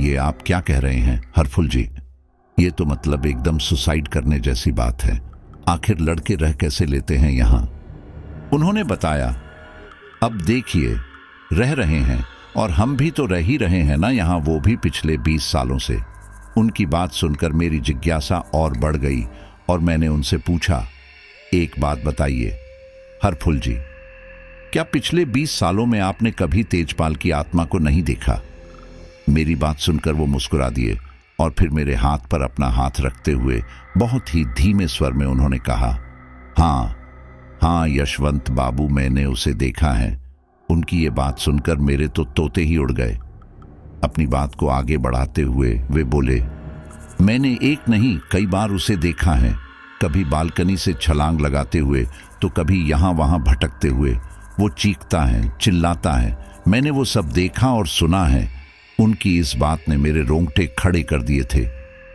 ये आप क्या कह रहे हैं हरफुल जी? ये तो मतलब एकदम सुसाइड करने जैसी बात है। आखिर लड़के रह कैसे लेते हैं यहाँ? उन्होंने बताया, अब देखिए, रह रहे हैं और हम भी तो रह ही रहे हैं ना यहाँ, वो भी पिछले 20 सालों से। उनकी बात सुनकर मेरी जिज्ञासा और बढ़ गई और मैंने उनसे पूछा, एक बात बताइए हरफुल जी, क्या पिछले 20 सालों में आपने कभी तेजपाल की आत्मा को नहीं देखा? मेरी बात सुनकर वो मुस्कुरा दिए और फिर मेरे हाथ पर अपना हाथ रखते हुए बहुत ही धीमे स्वर में उन्होंने कहा, हाँ यशवंत बाबू, मैंने उसे देखा है। उनकी ये बात सुनकर मेरे तो तोते ही उड़ गए। अपनी बात को आगे बढ़ाते हुए वे बोले, मैंने एक नहीं कई बार उसे देखा है, कभी बालकनी से छलांग लगाते हुए तो कभी यहाँ वहाँ भटकते हुए। वो चीखता है, चिल्लाता है, मैंने वो सब देखा और सुना है। उनकी इस बात ने मेरे रोंगटे खड़े कर दिए थे।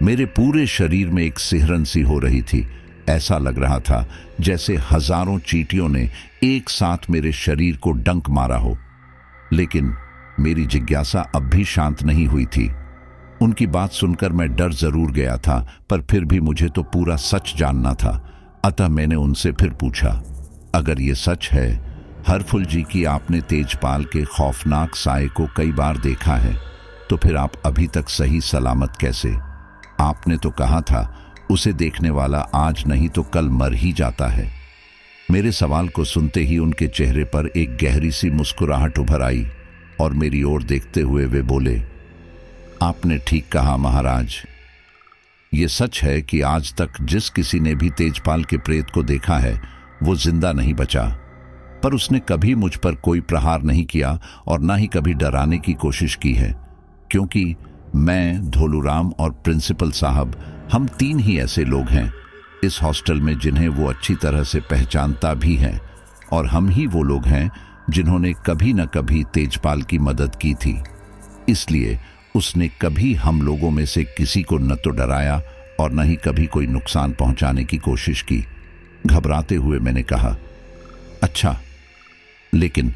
मेरे पूरे शरीर में एक सिहरन सी हो रही थी। ऐसा लग रहा था जैसे हजारों चींटियों ने एक साथ मेरे शरीर को डंक मारा हो। लेकिन मेरी जिज्ञासा अब भी शांत नहीं हुई थी। उनकी बात सुनकर मैं डर जरूर गया था, पर फिर भी मुझे तो पूरा सच जानना था। अतः मैंने उनसे फिर पूछा, अगर ये सच है हरफुल जी की आपने तेजपाल के खौफनाक साए को कई बार देखा है, तो फिर आप अभी तक सही सलामत कैसे? आपने तो कहा था उसे देखने वाला आज नहीं तो कल मर ही जाता है। मेरे सवाल को सुनते ही उनके चेहरे पर एक गहरी सी मुस्कुराहट उभर आई और मेरी ओर देखते हुए वे बोले, आपने ठीक कहा महाराज। ये सच है कि आज तक जिस किसी ने भी तेजपाल के प्रेत को देखा है वो जिंदा नहीं बचा, पर उसने कभी मुझ पर कोई प्रहार नहीं किया और ना ही कभी डराने की कोशिश की है, क्योंकि मैं, धोलूराम और प्रिंसिपल साहब, हम 3 ही ऐसे लोग हैं इस हॉस्टल में जिन्हें वो अच्छी तरह से पहचानता भी है, और हम ही वो लोग हैं जिन्होंने कभी न कभी तेजपाल की मदद की थी। इसलिए उसने कभी हम लोगों में से किसी को न तो डराया और न ही कभी कोई नुकसान पहुंचाने की कोशिश की। घबराते हुए मैंने कहा, अच्छा, लेकिन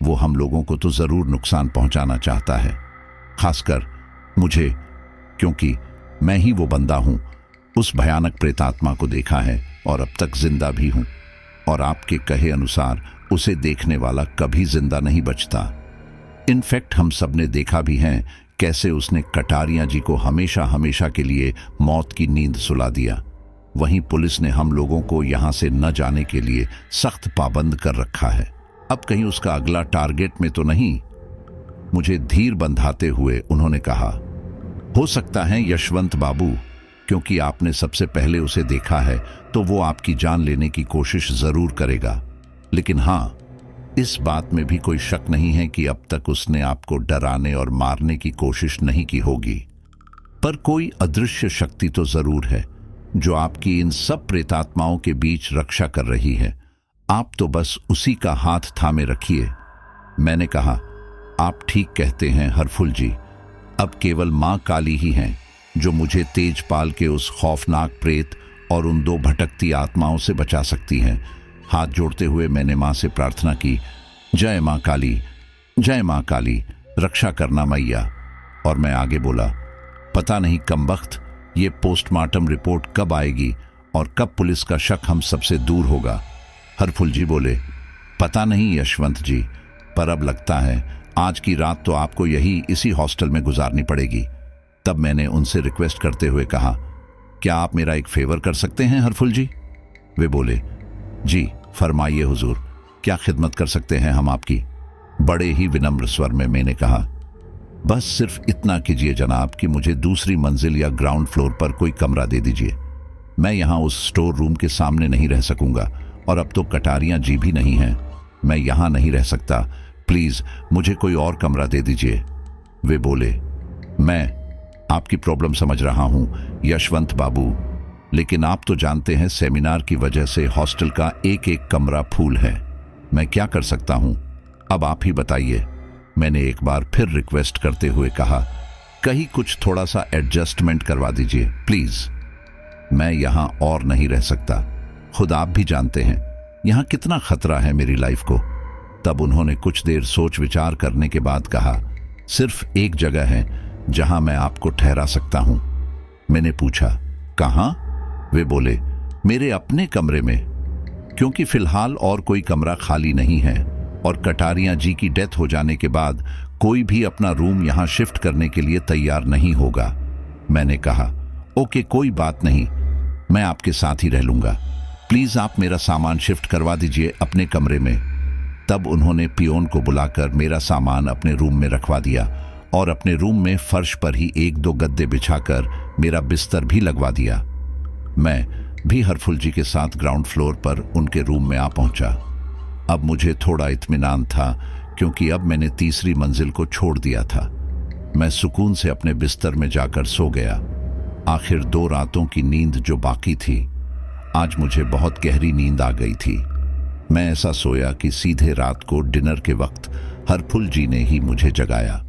वो हम लोगों को तो जरूर नुकसान पहुंचाना चाहता है, खासकर मुझे, क्योंकि मैं ही वो बंदा हूं उस भयानक प्रेतात्मा को देखा है और अब तक जिंदा भी हूं, और आपके कहे अनुसार उसे देखने वाला कभी जिंदा नहीं बचता। इनफैक्ट हम सब ने देखा भी है कैसे उसने कटारिया जी को हमेशा हमेशा के लिए मौत की नींद सुला दिया। वहीं पुलिस ने हम लोगों को यहां से न जाने के लिए सख्त पाबंद कर रखा है। अब कहीं उसका अगला टारगेट में तो नहीं? मुझे धीर बंधाते हुए उन्होंने कहा, हो सकता है यशवंत बाबू, क्योंकि आपने सबसे पहले उसे देखा है तो वो आपकी जान लेने की कोशिश जरूर करेगा। लेकिन हाँ, इस बात में भी कोई शक नहीं है कि अब तक उसने आपको डराने और मारने की कोशिश नहीं की होगी। पर कोई अदृश्य शक्ति तो जरूर है जो आपकी इन सब प्रेतात्माओं के बीच रक्षा कर रही है। आप तो बस उसी का हाथ थामे रखिए। मैंने कहा, आप ठीक कहते हैं हरफुल जी। अब केवल मां काली ही हैं जो मुझे तेजपाल के उस खौफनाक प्रेत और उन दो भटकती आत्माओं से बचा सकती हैं। हाथ जोड़ते हुए मैंने माँ से प्रार्थना की, जय माँ काली, जय माँ काली, रक्षा करना मैया। और मैं आगे बोला, पता नहीं कमबख्त ये पोस्टमार्टम रिपोर्ट कब आएगी और कब पुलिस का शक हम सबसे दूर होगा। हरफुल जी बोले, पता नहीं यशवंत जी, पर अब लगता है आज की रात तो आपको यही इसी हॉस्टल में गुजारनी पड़ेगी। तब मैंने उनसे रिक्वेस्ट करते हुए कहा, क्या आप मेरा एक फेवर कर सकते हैं हरफुल जी? वे बोले, जी फरमाइए हुजूर, क्या खिदमत कर सकते हैं हम आपकी? बड़े ही विनम्र स्वर में मैंने कहा, बस सिर्फ इतना कीजिए जनाब कि मुझे दूसरी मंजिल या ग्राउंड फ्लोर पर कोई कमरा दे दीजिए। मैं यहाँ उस स्टोर रूम के सामने नहीं रह सकूंगा और अब तो कटारियाँ जी भी नहीं हैं। मैं यहाँ नहीं रह सकता, प्लीज मुझे कोई और कमरा दे दीजिए। वे बोले, मैं आपकी प्रॉब्लम समझ रहा हूँ यशवंत बाबू, लेकिन आप तो जानते हैं सेमिनार की वजह से हॉस्टल का एक एक कमरा फुल है। मैं क्या कर सकता हूँ, अब आप ही बताइए। मैंने एक बार फिर रिक्वेस्ट करते हुए कहा, कहीं कुछ थोड़ा सा एडजस्टमेंट करवा दीजिए प्लीज। मैं यहाँ और नहीं रह सकता, खुद आप भी जानते हैं यहाँ कितना खतरा है मेरी लाइफ को। तब उन्होंने कुछ देर सोच विचार करने के बाद कहा, सिर्फ एक जगह है जहां मैं आपको ठहरा सकता हूं। मैंने पूछा, कहां? वे बोले, मेरे अपने कमरे में, क्योंकि फिलहाल और कोई कमरा खाली नहीं है और कटारिया जी की डेथ हो जाने के बाद कोई भी अपना रूम यहां शिफ्ट करने के लिए तैयार नहीं होगा। मैंने कहा, ओके कोई बात नहीं, मैं आपके साथ ही रह लूंगा, प्लीज आप मेरा सामान शिफ्ट करवा दीजिए अपने कमरे में। तब उन्होंने पियोन को बुलाकर मेरा सामान अपने रूम में रखवा दिया और अपने रूम में फर्श पर ही एक दो गद्दे बिछाकर मेरा बिस्तर भी लगवा दिया। मैं भी हरफुल जी के साथ ग्राउंड फ्लोर पर उनके रूम में आ पहुंचा। अब मुझे थोड़ा इत्मीनान था क्योंकि अब मैंने तीसरी मंजिल को छोड़ दिया था। मैं सुकून से अपने बिस्तर में जाकर सो गया। आखिर 2 रातों की नींद जो बाकी थी, आज मुझे बहुत गहरी नींद आ गई थी। मैं ऐसा सोया कि सीधे रात को डिनर के वक्त हरफुल जी ने ही मुझे जगाया।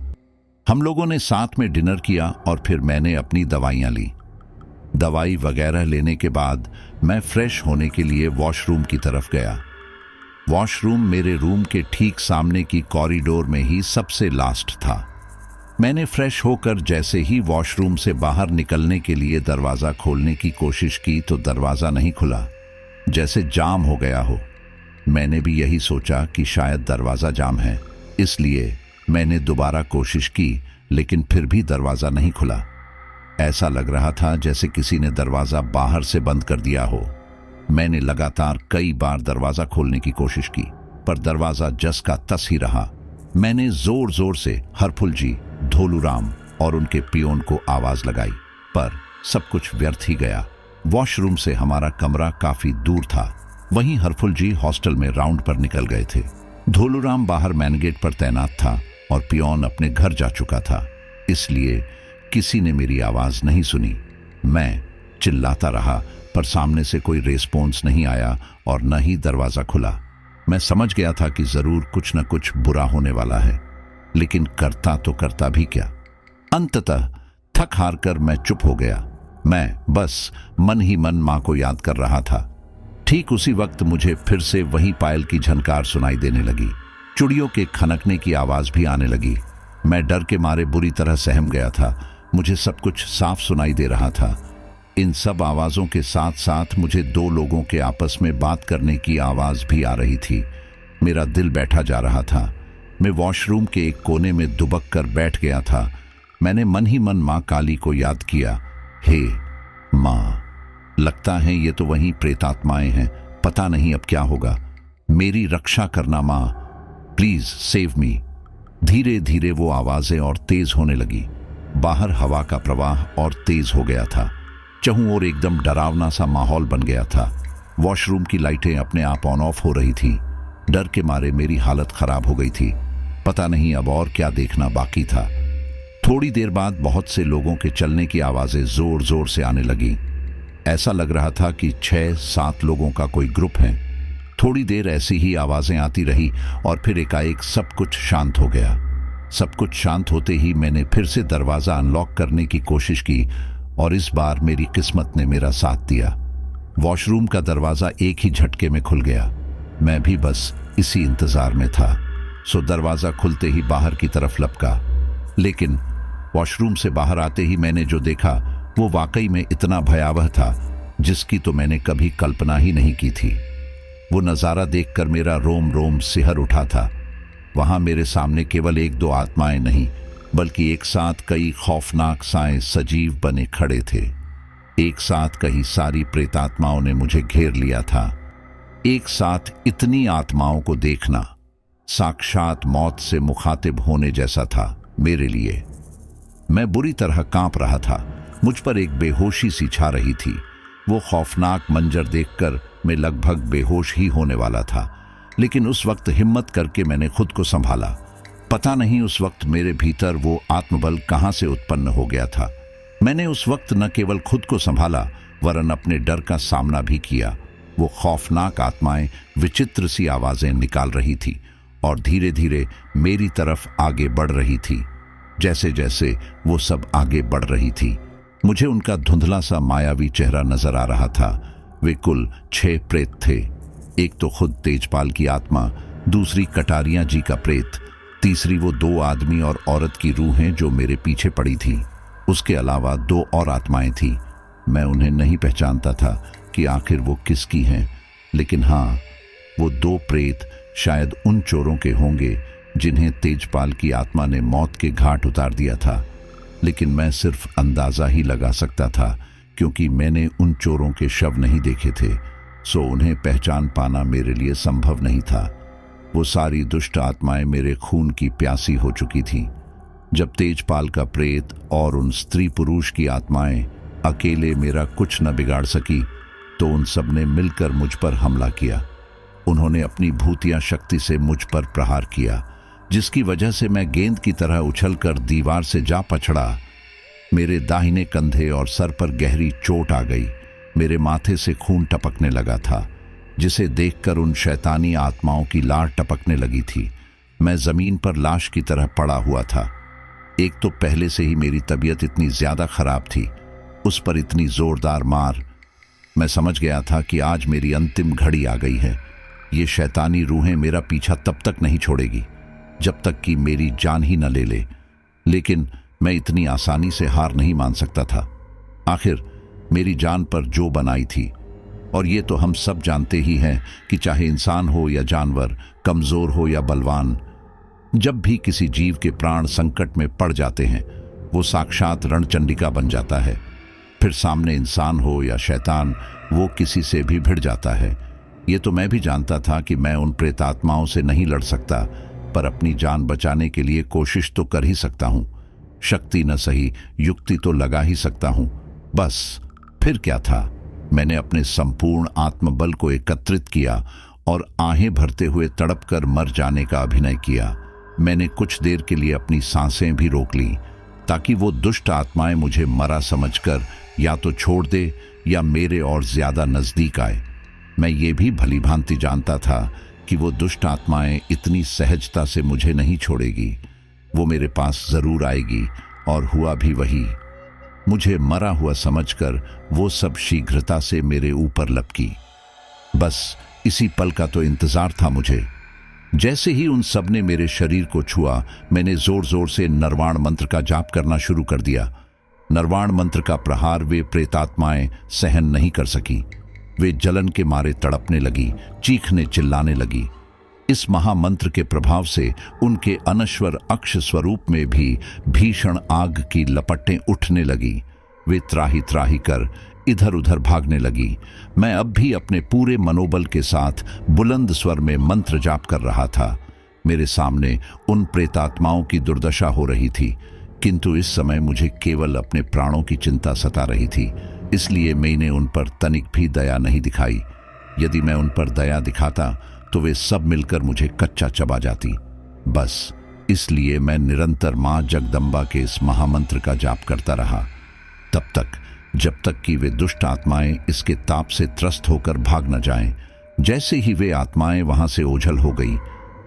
हम लोगों ने साथ में डिनर किया और फिर मैंने अपनी दवाइयाँ ली। दवाई वगैरह लेने के बाद मैं फ्रेश होने के लिए वॉशरूम की तरफ गया। वॉशरूम मेरे रूम के ठीक सामने की कॉरिडोर में ही सबसे लास्ट था। मैंने फ्रेश होकर जैसे ही वॉशरूम से बाहर निकलने के लिए दरवाज़ा खोलने की कोशिश की तो दरवाज़ा नहीं खुला, जैसे जाम हो गया हो। मैंने भी यही सोचा कि शायद दरवाज़ा जाम है, इसलिए मैंने दोबारा कोशिश की, लेकिन फिर भी दरवाज़ा नहीं खुला। ऐसा लग रहा था जैसे किसी ने दरवाज़ा बाहर से बंद कर दिया हो। मैंने लगातार कई बार दरवाज़ा खोलने की कोशिश की, पर दरवाज़ा जस का तस ही रहा। मैंने जोर जोर से हरफुल जी, धोलूराम और उनके पियोन को आवाज़ लगाई, पर सब कुछ व्यर्थ ही गया। वॉशरूम से हमारा कमरा काफ़ी दूर था। वहीं हरफुल जी हॉस्टल में राउंड पर निकल गए थे। धोलूराम बाहर मैन गेट पर तैनात था और पियोन अपने घर जा चुका था, इसलिए किसी ने मेरी आवाज़ नहीं सुनी। मैं चिल्लाता रहा, पर सामने से कोई रिस्पॉन्स नहीं आया और न ही दरवाज़ा खुला। मैं समझ गया था कि ज़रूर कुछ न कुछ बुरा होने वाला है, लेकिन करता भी क्या। अंततः थक हार कर मैं चुप हो गया। मैं बस मन ही मन माँ को याद कर रहा था। ठीक उसी वक्त मुझे फिर से वही पायल की झनकार सुनाई देने लगी। चुड़ियों के खनकने की आवाज़ भी आने लगी। मैं डर के मारे बुरी तरह सहम गया था। मुझे सब कुछ साफ सुनाई दे रहा था। इन सब आवाज़ों के साथ साथ मुझे 2 लोगों के आपस में बात करने की आवाज़ भी आ रही थी। मेरा दिल बैठा जा रहा था। मैं वॉशरूम के एक कोने में दुबक कर बैठ गया था। मैंने मन ही मन माँ काली को याद किया। हे माँ, लगता है ये तो वहीं प्रेतात्माएं हैं, पता नहीं अब क्या होगा। मेरी रक्षा करना माँ, प्लीज सेव मी। धीरे धीरे वो आवाज़ें और तेज होने लगी। बाहर हवा का प्रवाह और तेज हो गया था। चहुं ओर एकदम डरावना सा माहौल बन गया था। वॉशरूम की लाइटें अपने आप ऑन ऑफ हो रही थी। डर के मारे मेरी हालत खराब हो गई थी। पता नहीं अब और क्या देखना बाकी था। थोड़ी देर बाद बहुत से लोगों के चलने की आवाज़ें जोर जोर से आने लगी। ऐसा लग रहा था कि 6-7 लोगों का कोई ग्रुप है। थोड़ी देर ऐसी ही आवाज़ें आती रही और फिर एकाएक सब कुछ शांत हो गया। सब कुछ शांत होते ही मैंने फिर से दरवाज़ा अनलॉक करने की कोशिश की और इस बार मेरी किस्मत ने मेरा साथ दिया। वॉशरूम का दरवाजा एक ही झटके में खुल गया। मैं भी बस इसी इंतजार में था। सो दरवाजा खुलते ही बाहर की तरफ लपका, लेकिन वॉशरूम से बाहर आते ही मैंने जो देखा वो वाकई में इतना भयावह था जिसकी तो मैंने कभी कल्पना ही नहीं की थी। वो नज़ारा देखकर मेरा रोम रोम सिहर उठा था। वहां मेरे सामने केवल एक दो आत्माएं नहीं, बल्कि एक साथ कई खौफनाक साएं सजीव बने खड़े थे। एक साथ कई सारी प्रेतात्माओं ने मुझे घेर लिया था। एक साथ इतनी आत्माओं को देखना साक्षात मौत से मुखातिब होने जैसा था मेरे लिए। मैं बुरी तरह कांप रहा था। मुझ पर एक बेहोशी सी छा रही थी। वो खौफनाक मंजर देखकर मैं लगभग बेहोश ही होने वाला था, लेकिन उस वक्त हिम्मत करके मैंने खुद को संभाला। पता नहीं उस वक्त मेरे भीतर वो आत्मबल कहां से उत्पन्न हो गया था। मैंने उस वक्त न केवल खुद को संभाला वरन अपने डर का सामना भी किया। वो खौफनाक आत्माएं विचित्र सी आवाजें निकाल रही थी और धीरे धीरे मेरी तरफ आगे बढ़ रही थी। जैसे जैसे वो सब आगे बढ़ रही थी, मुझे उनका धुंधला सा मायावी चेहरा नजर आ रहा था। वे कुल 6 प्रेत थे। एक तो खुद तेजपाल की आत्मा, दूसरी कटारिया जी का प्रेत, तीसरी वो 2 आदमी और औरत की रूहें जो मेरे पीछे पड़ी थी। उसके अलावा 2 और आत्माएं थी। मैं उन्हें नहीं पहचानता था कि आखिर वो किसकी हैं, लेकिन हाँ, वो 2 प्रेत शायद उन चोरों के होंगे जिन्हें तेजपाल की आत्मा ने मौत के घाट उतार दिया था। लेकिन मैं सिर्फ अंदाजा ही लगा सकता था, क्योंकि मैंने उन चोरों के शव नहीं देखे थे। सो उन्हें पहचान पाना मेरे लिए संभव नहीं था। वो सारी दुष्ट आत्माएं मेरे खून की प्यासी हो चुकी थीं। जब तेजपाल का प्रेत और उन स्त्री पुरुष की आत्माएं अकेले मेरा कुछ न बिगाड़ सकी, तो उन सब ने मिलकर मुझ पर हमला किया। उन्होंने अपनी भूतिया शक्ति से मुझ पर प्रहार किया, जिसकी वजह से मैं गेंद की तरह उछलकर दीवार से जा पछड़ा। मेरे दाहिने कंधे और सर पर गहरी चोट आ गई। मेरे माथे से खून टपकने लगा था, जिसे देखकर उन शैतानी आत्माओं की लार टपकने लगी थी। मैं जमीन पर लाश की तरह पड़ा हुआ था। एक तो पहले से ही मेरी तबीयत इतनी ज्यादा खराब थी, उस पर इतनी जोरदार मार। मैं समझ गया था कि आज मेरी अंतिम घड़ी आ गई है। ये शैतानी रूहें मेरा पीछा तब तक नहीं छोड़ेगी जब तक कि मेरी जान ही न ले ले। लेकिन मैं इतनी आसानी से हार नहीं मान सकता था। आखिर मेरी जान पर जो बनाई थी, और ये तो हम सब जानते ही हैं कि चाहे इंसान हो या जानवर, कमजोर हो या बलवान, जब भी किसी जीव के प्राण संकट में पड़ जाते हैं वो साक्षात रणचंडिका बन जाता है। फिर सामने इंसान हो या शैतान, वो किसी से भी भिड़ जाता है। ये तो मैं भी जानता था कि मैं उन प्रेतात्माओं से नहीं लड़ सकता, पर अपनी जान बचाने के लिए कोशिश तो कर ही सकता हूं। शक्ति न सही, युक्ति तो लगा ही सकता हूं। बस फिर क्या था, मैंने अपने संपूर्ण आत्मबल को एकत्रित किया और आहें भरते हुए तड़पकर मर जाने का अभिनय किया। मैंने कुछ देर के लिए अपनी सांसें भी रोक लीं, ताकि वो दुष्ट आत्माएं मुझे मरा समझकर या तो छोड़ दे या मेरे और ज्यादा नजदीक आए। मैं ये भी भली भांति जानता था कि वो दुष्ट आत्माएं इतनी सहजता से मुझे नहीं छोड़ेगी। वो मेरे पास जरूर आएगी, और हुआ भी वही। मुझे मरा हुआ समझकर वो सब शीघ्रता से मेरे ऊपर लपकी। बस इसी पल का तो इंतजार था मुझे। जैसे ही उन सब ने मेरे शरीर को छुआ, मैंने जोर जोर से नरवाण मंत्र का जाप करना शुरू कर दिया। नरवाण मंत्र का प्रहार वे प्रेतात्माएं सहन नहीं कर सकी। वे जलन के मारे तड़पने लगी, चीखने चिल्लाने लगी। इस महामंत्र के प्रभाव से उनके अनश्वर अक्ष स्वरूप में भी भीषण आग की लपटें उठने लगी। वे त्राही त्राही कर इधर उधर भागने लगी। मैं अब भी अपने पूरे मनोबल के साथ बुलंद स्वर में मंत्र जाप कर रहा था। मेरे सामने उन प्रेतात्माओं की दुर्दशा हो रही थी, किंतु इस समय मुझे केवल अपने प्राणों की चिंता सता रही थी। इसलिए मैंने उन पर तनिक भी दया नहीं दिखाई। यदि मैं उन पर दया दिखाता तो वे सब मिलकर मुझे कच्चा चबा जाती। बस इसलिए मैं निरंतर मां जगदम्बा के इस महामंत्र का जाप करता रहा, तब तक जब तक कि वे दुष्ट आत्माएं इसके ताप से त्रस्त होकर भाग न जाएं। जैसे ही वे आत्माएं वहां से ओझल हो गई,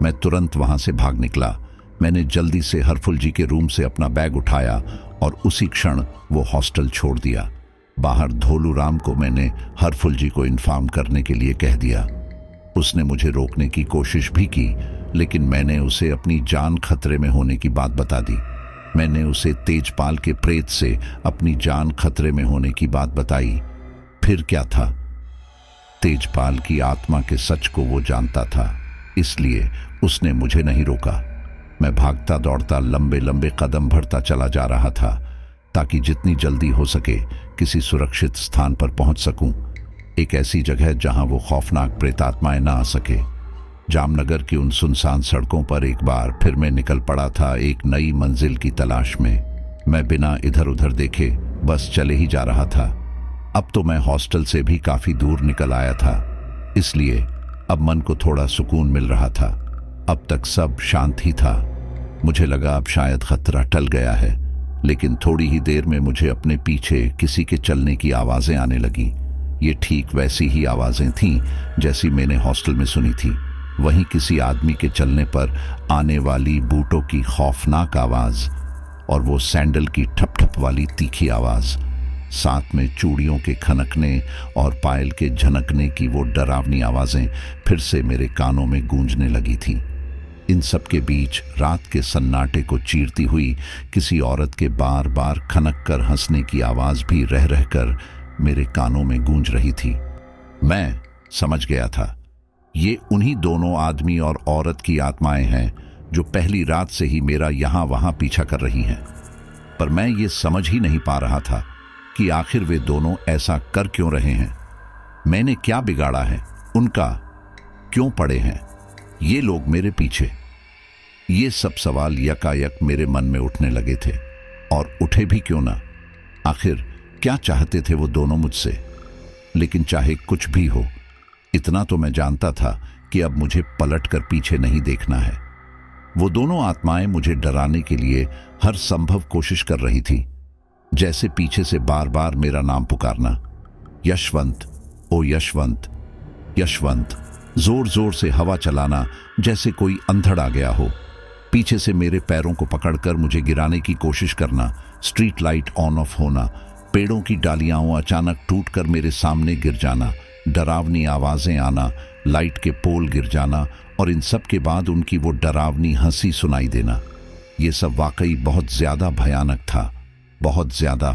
मैं तुरंत वहां से भाग निकला। मैंने जल्दी से हरफुल जी के रूम से अपना बैग उठाया और उसी क्षण वो हॉस्टल छोड़ दिया। बाहर धोलूराम को मैंने हरफुल जी को इन्फॉर्म करने के लिए कह दिया। उसने मुझे रोकने की कोशिश भी की, लेकिन मैंने उसे अपनी जान खतरे में होने की बात बता दी। मैंने उसे तेजपाल के प्रेत से अपनी जान खतरे में होने की बात बताई। फिर क्या था, तेजपाल की आत्मा के सच को वो जानता था, इसलिए उसने मुझे नहीं रोका। मैं भागता दौड़ता लंबे लंबे कदम भरता चला जा रहा था, ताकि जितनी जल्दी हो सके किसी सुरक्षित स्थान पर पहुंच सकूं, एक ऐसी जगह जहां वो खौफनाक प्रेतात्माएं ना आ सके। जामनगर की उन सुनसान सड़कों पर एक बार फिर मैं निकल पड़ा था, एक नई मंजिल की तलाश में। मैं बिना इधर उधर देखे बस चले ही जा रहा था। अब तो मैं हॉस्टल से भी काफी दूर निकल आया था, इसलिए अब मन को थोड़ा सुकून मिल रहा था। अब तक सब शांत ही था। मुझे लगा अब शायद खतरा टल गया है, लेकिन थोड़ी ही देर में मुझे अपने पीछे किसी के चलने की आवाजें आने लगी। ये ठीक वैसी ही आवाजें थीं जैसी मैंने हॉस्टल में सुनी थी। वहीं किसी आदमी के चलने पर आने वाली बूटों की खौफनाक आवाज, और वो सैंडल की ठप ठप वाली तीखी आवाज, साथ में चूड़ियों के खनकने और पायल के झनकने की वो डरावनी आवाजें फिर से मेरे कानों में गूंजने लगी थीं। इन सब के बीच रात के सन्नाटे को चीरती हुई किसी औरत के बार बार खनक कर हंसने की आवाज भी रह रहकर मेरे कानों में गूंज रही थी। मैं समझ गया था, ये उन्हीं दोनों आदमी और औरत की आत्माएं हैं जो पहली रात से ही मेरा यहां वहां पीछा कर रही हैं। पर मैं ये समझ ही नहीं पा रहा था कि आखिर वे दोनों ऐसा कर क्यों रहे हैं। मैंने क्या बिगाड़ा है, उनका क्यों पड़े हैं ये लोग मेरे पीछे। ये सब सवाल यकायक मेरे मन में उठने लगे थे, और उठे भी क्यों ना। आखिर क्या चाहते थे वो दोनों मुझसे। लेकिन चाहे कुछ भी हो, इतना तो मैं जानता था कि अब मुझे पलटकर पीछे नहीं देखना है। वो दोनों आत्माएं मुझे डराने के लिए हर संभव कोशिश कर रही थी, जैसे पीछे से बार बार मेरा नाम पुकारना, यशवंत, ओ यशवंत, यशवंत। जोर जोर से हवा चलाना जैसे कोई अंधड़ आ गया हो। पीछे से मेरे पैरों को पकड़कर मुझे गिराने की कोशिश करना, स्ट्रीट लाइट ऑन ऑफ होना, पेड़ों की डालियां अचानक टूटकर मेरे सामने गिर जाना, डरावनी आवाजें आना, लाइट के पोल गिर जाना, और इन सब के बाद उनकी वो डरावनी हंसी सुनाई देना। ये सब वाकई बहुत ज्यादा भयानक था, बहुत ज्यादा।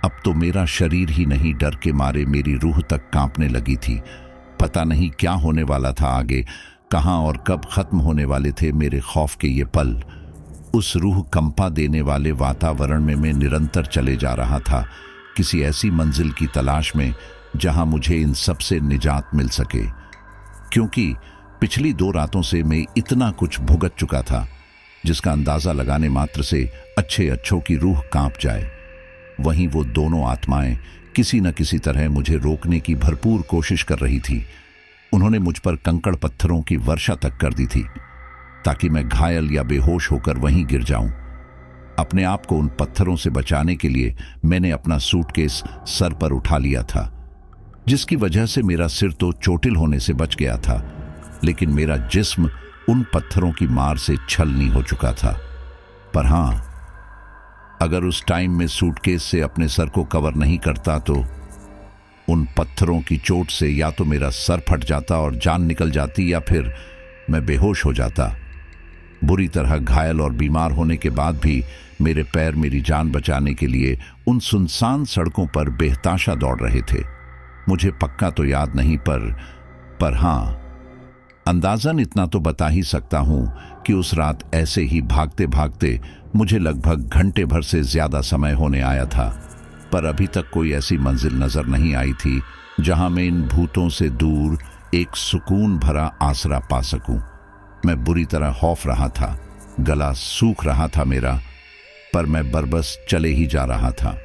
अब तो मेरा शरीर ही नहीं, डर के मारे मेरी रूह तक कांपने लगी थी। पता नहीं क्या होने वाला था आगे, कहां और कब खत्म होने वाले थे मेरे खौफ के ये पल। उस रूह कंपा देने वाले वातावरण में मैं निरंतर चले जा रहा था, किसी ऐसी मंजिल की तलाश में जहां मुझे इन सब से निजात मिल सके। क्योंकि पिछली 2 रातों से मैं इतना कुछ भुगत चुका था जिसका अंदाजा लगाने मात्र से अच्छे अच्छों की रूह कांप जाए। वहीं वो दोनों आत्माएं किसी न किसी तरह मुझे रोकने की भरपूर कोशिश कर रही थी। उन्होंने मुझ पर कंकड़ पत्थरों की वर्षा तक कर दी थी, ताकि मैं घायल या बेहोश होकर वहीं गिर जाऊं। अपने आप को उन पत्थरों से बचाने के लिए मैंने अपना सूटकेस सर पर उठा लिया था, जिसकी वजह से मेरा सिर तो चोटिल होने से बच गया था, लेकिन मेरा जिस्म उन पत्थरों की मार से छलनी हो चुका था। पर हां, अगर उस टाइम में सूटकेस से अपने सर को कवर नहीं करता तो उन पत्थरों की चोट से या तो मेरा सर फट जाता और जान निकल जाती, या फिर मैं बेहोश हो जाता। बुरी तरह घायल और बीमार होने के बाद भी मेरे पैर मेरी जान बचाने के लिए उन सुनसान सड़कों पर बेहताशा दौड़ रहे थे। मुझे पक्का तो याद नहीं, पर हां, अंदाजन इतना तो बता ही सकता हूं कि उस रात ऐसे ही भागते भागते मुझे लगभग घंटे भर से ज्यादा समय होने आया था। पर अभी तक कोई ऐसी मंजिल नजर नहीं आई थी जहां मैं इन भूतों से दूर एक सुकून भरा आसरा पा सकूं। मैं बुरी तरह खौफ रहा था, गला सूख रहा था मेरा, पर मैं बरबस चले ही जा रहा था।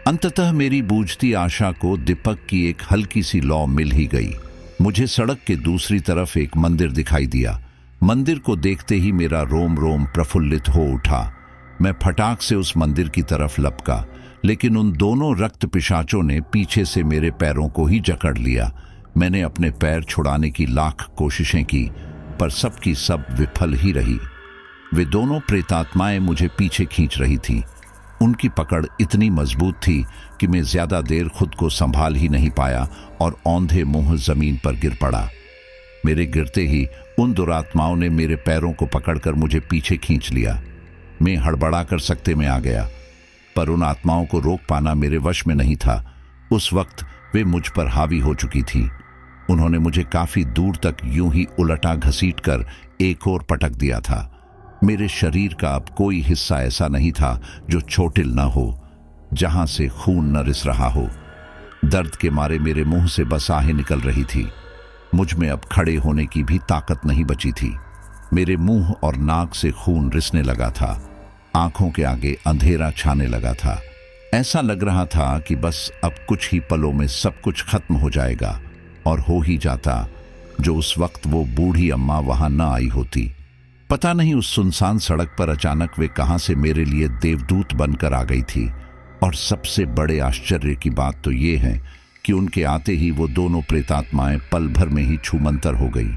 अंततः मेरी बूझती आशा को दीपक की एक हल्की सी लौ मिल ही गई। मुझे सड़क के दूसरी तरफ एक मंदिर दिखाई दिया। मंदिर को देखते ही मेरा रोम रोम प्रफुल्लित हो उठा। मैं फटाक से उस मंदिर की तरफ लपका, लेकिन उन दोनों रक्त पिशाचों ने पीछे से मेरे पैरों को ही जकड़ लिया। मैंने अपने पैर छुड़ाने की लाख कोशिशें की, पर सब की सब विफल ही रही। वे दोनों प्रेतात्माएं मुझे पीछे खींच रही थीं। उनकी पकड़ इतनी मजबूत थी कि मैं ज्यादा देर खुद को संभाल ही नहीं पाया और औंधे मुंह जमीन पर गिर पड़ा। मेरे गिरते ही उन दुरात्माओं ने मेरे पैरों को पकड़कर मुझे पीछे खींच लिया। मैं हड़बड़ा कर सकते में आ गया, पर उन आत्माओं को रोक पाना मेरे वश में नहीं था। उस वक्त वे मुझ पर हावी हो चुकी थी। उन्होंने मुझे काफी दूर तक यूं ही उलटा घसीट कर एक ओर पटक दिया था। मेरे शरीर का अब कोई हिस्सा ऐसा नहीं था जो चोटिल न हो, जहां से खून न रिस रहा हो। दर्द के मारे मेरे मुंह से बस आहें निकल रही थी। मुझ में अब खड़े होने की भी ताकत नहीं बची थी। मेरे मुंह और नाक से खून रिसने लगा था। आंखों के आगे अंधेरा छाने लगा था। ऐसा लग रहा था कि बस अब कुछ ही पलों में सब कुछ खत्म हो जाएगा, और हो ही जाता जो उस वक्त वो बूढ़ी अम्मा वहां न आई होती। पता नहीं उस सुनसान सड़क पर अचानक वे कहां से मेरे लिए देवदूत बनकर आ गई थी। और सबसे बड़े आश्चर्य की बात तो ये है कि उनके आते ही वो दोनों प्रेतात्माएं पल भर में ही छूमंतर हो गई।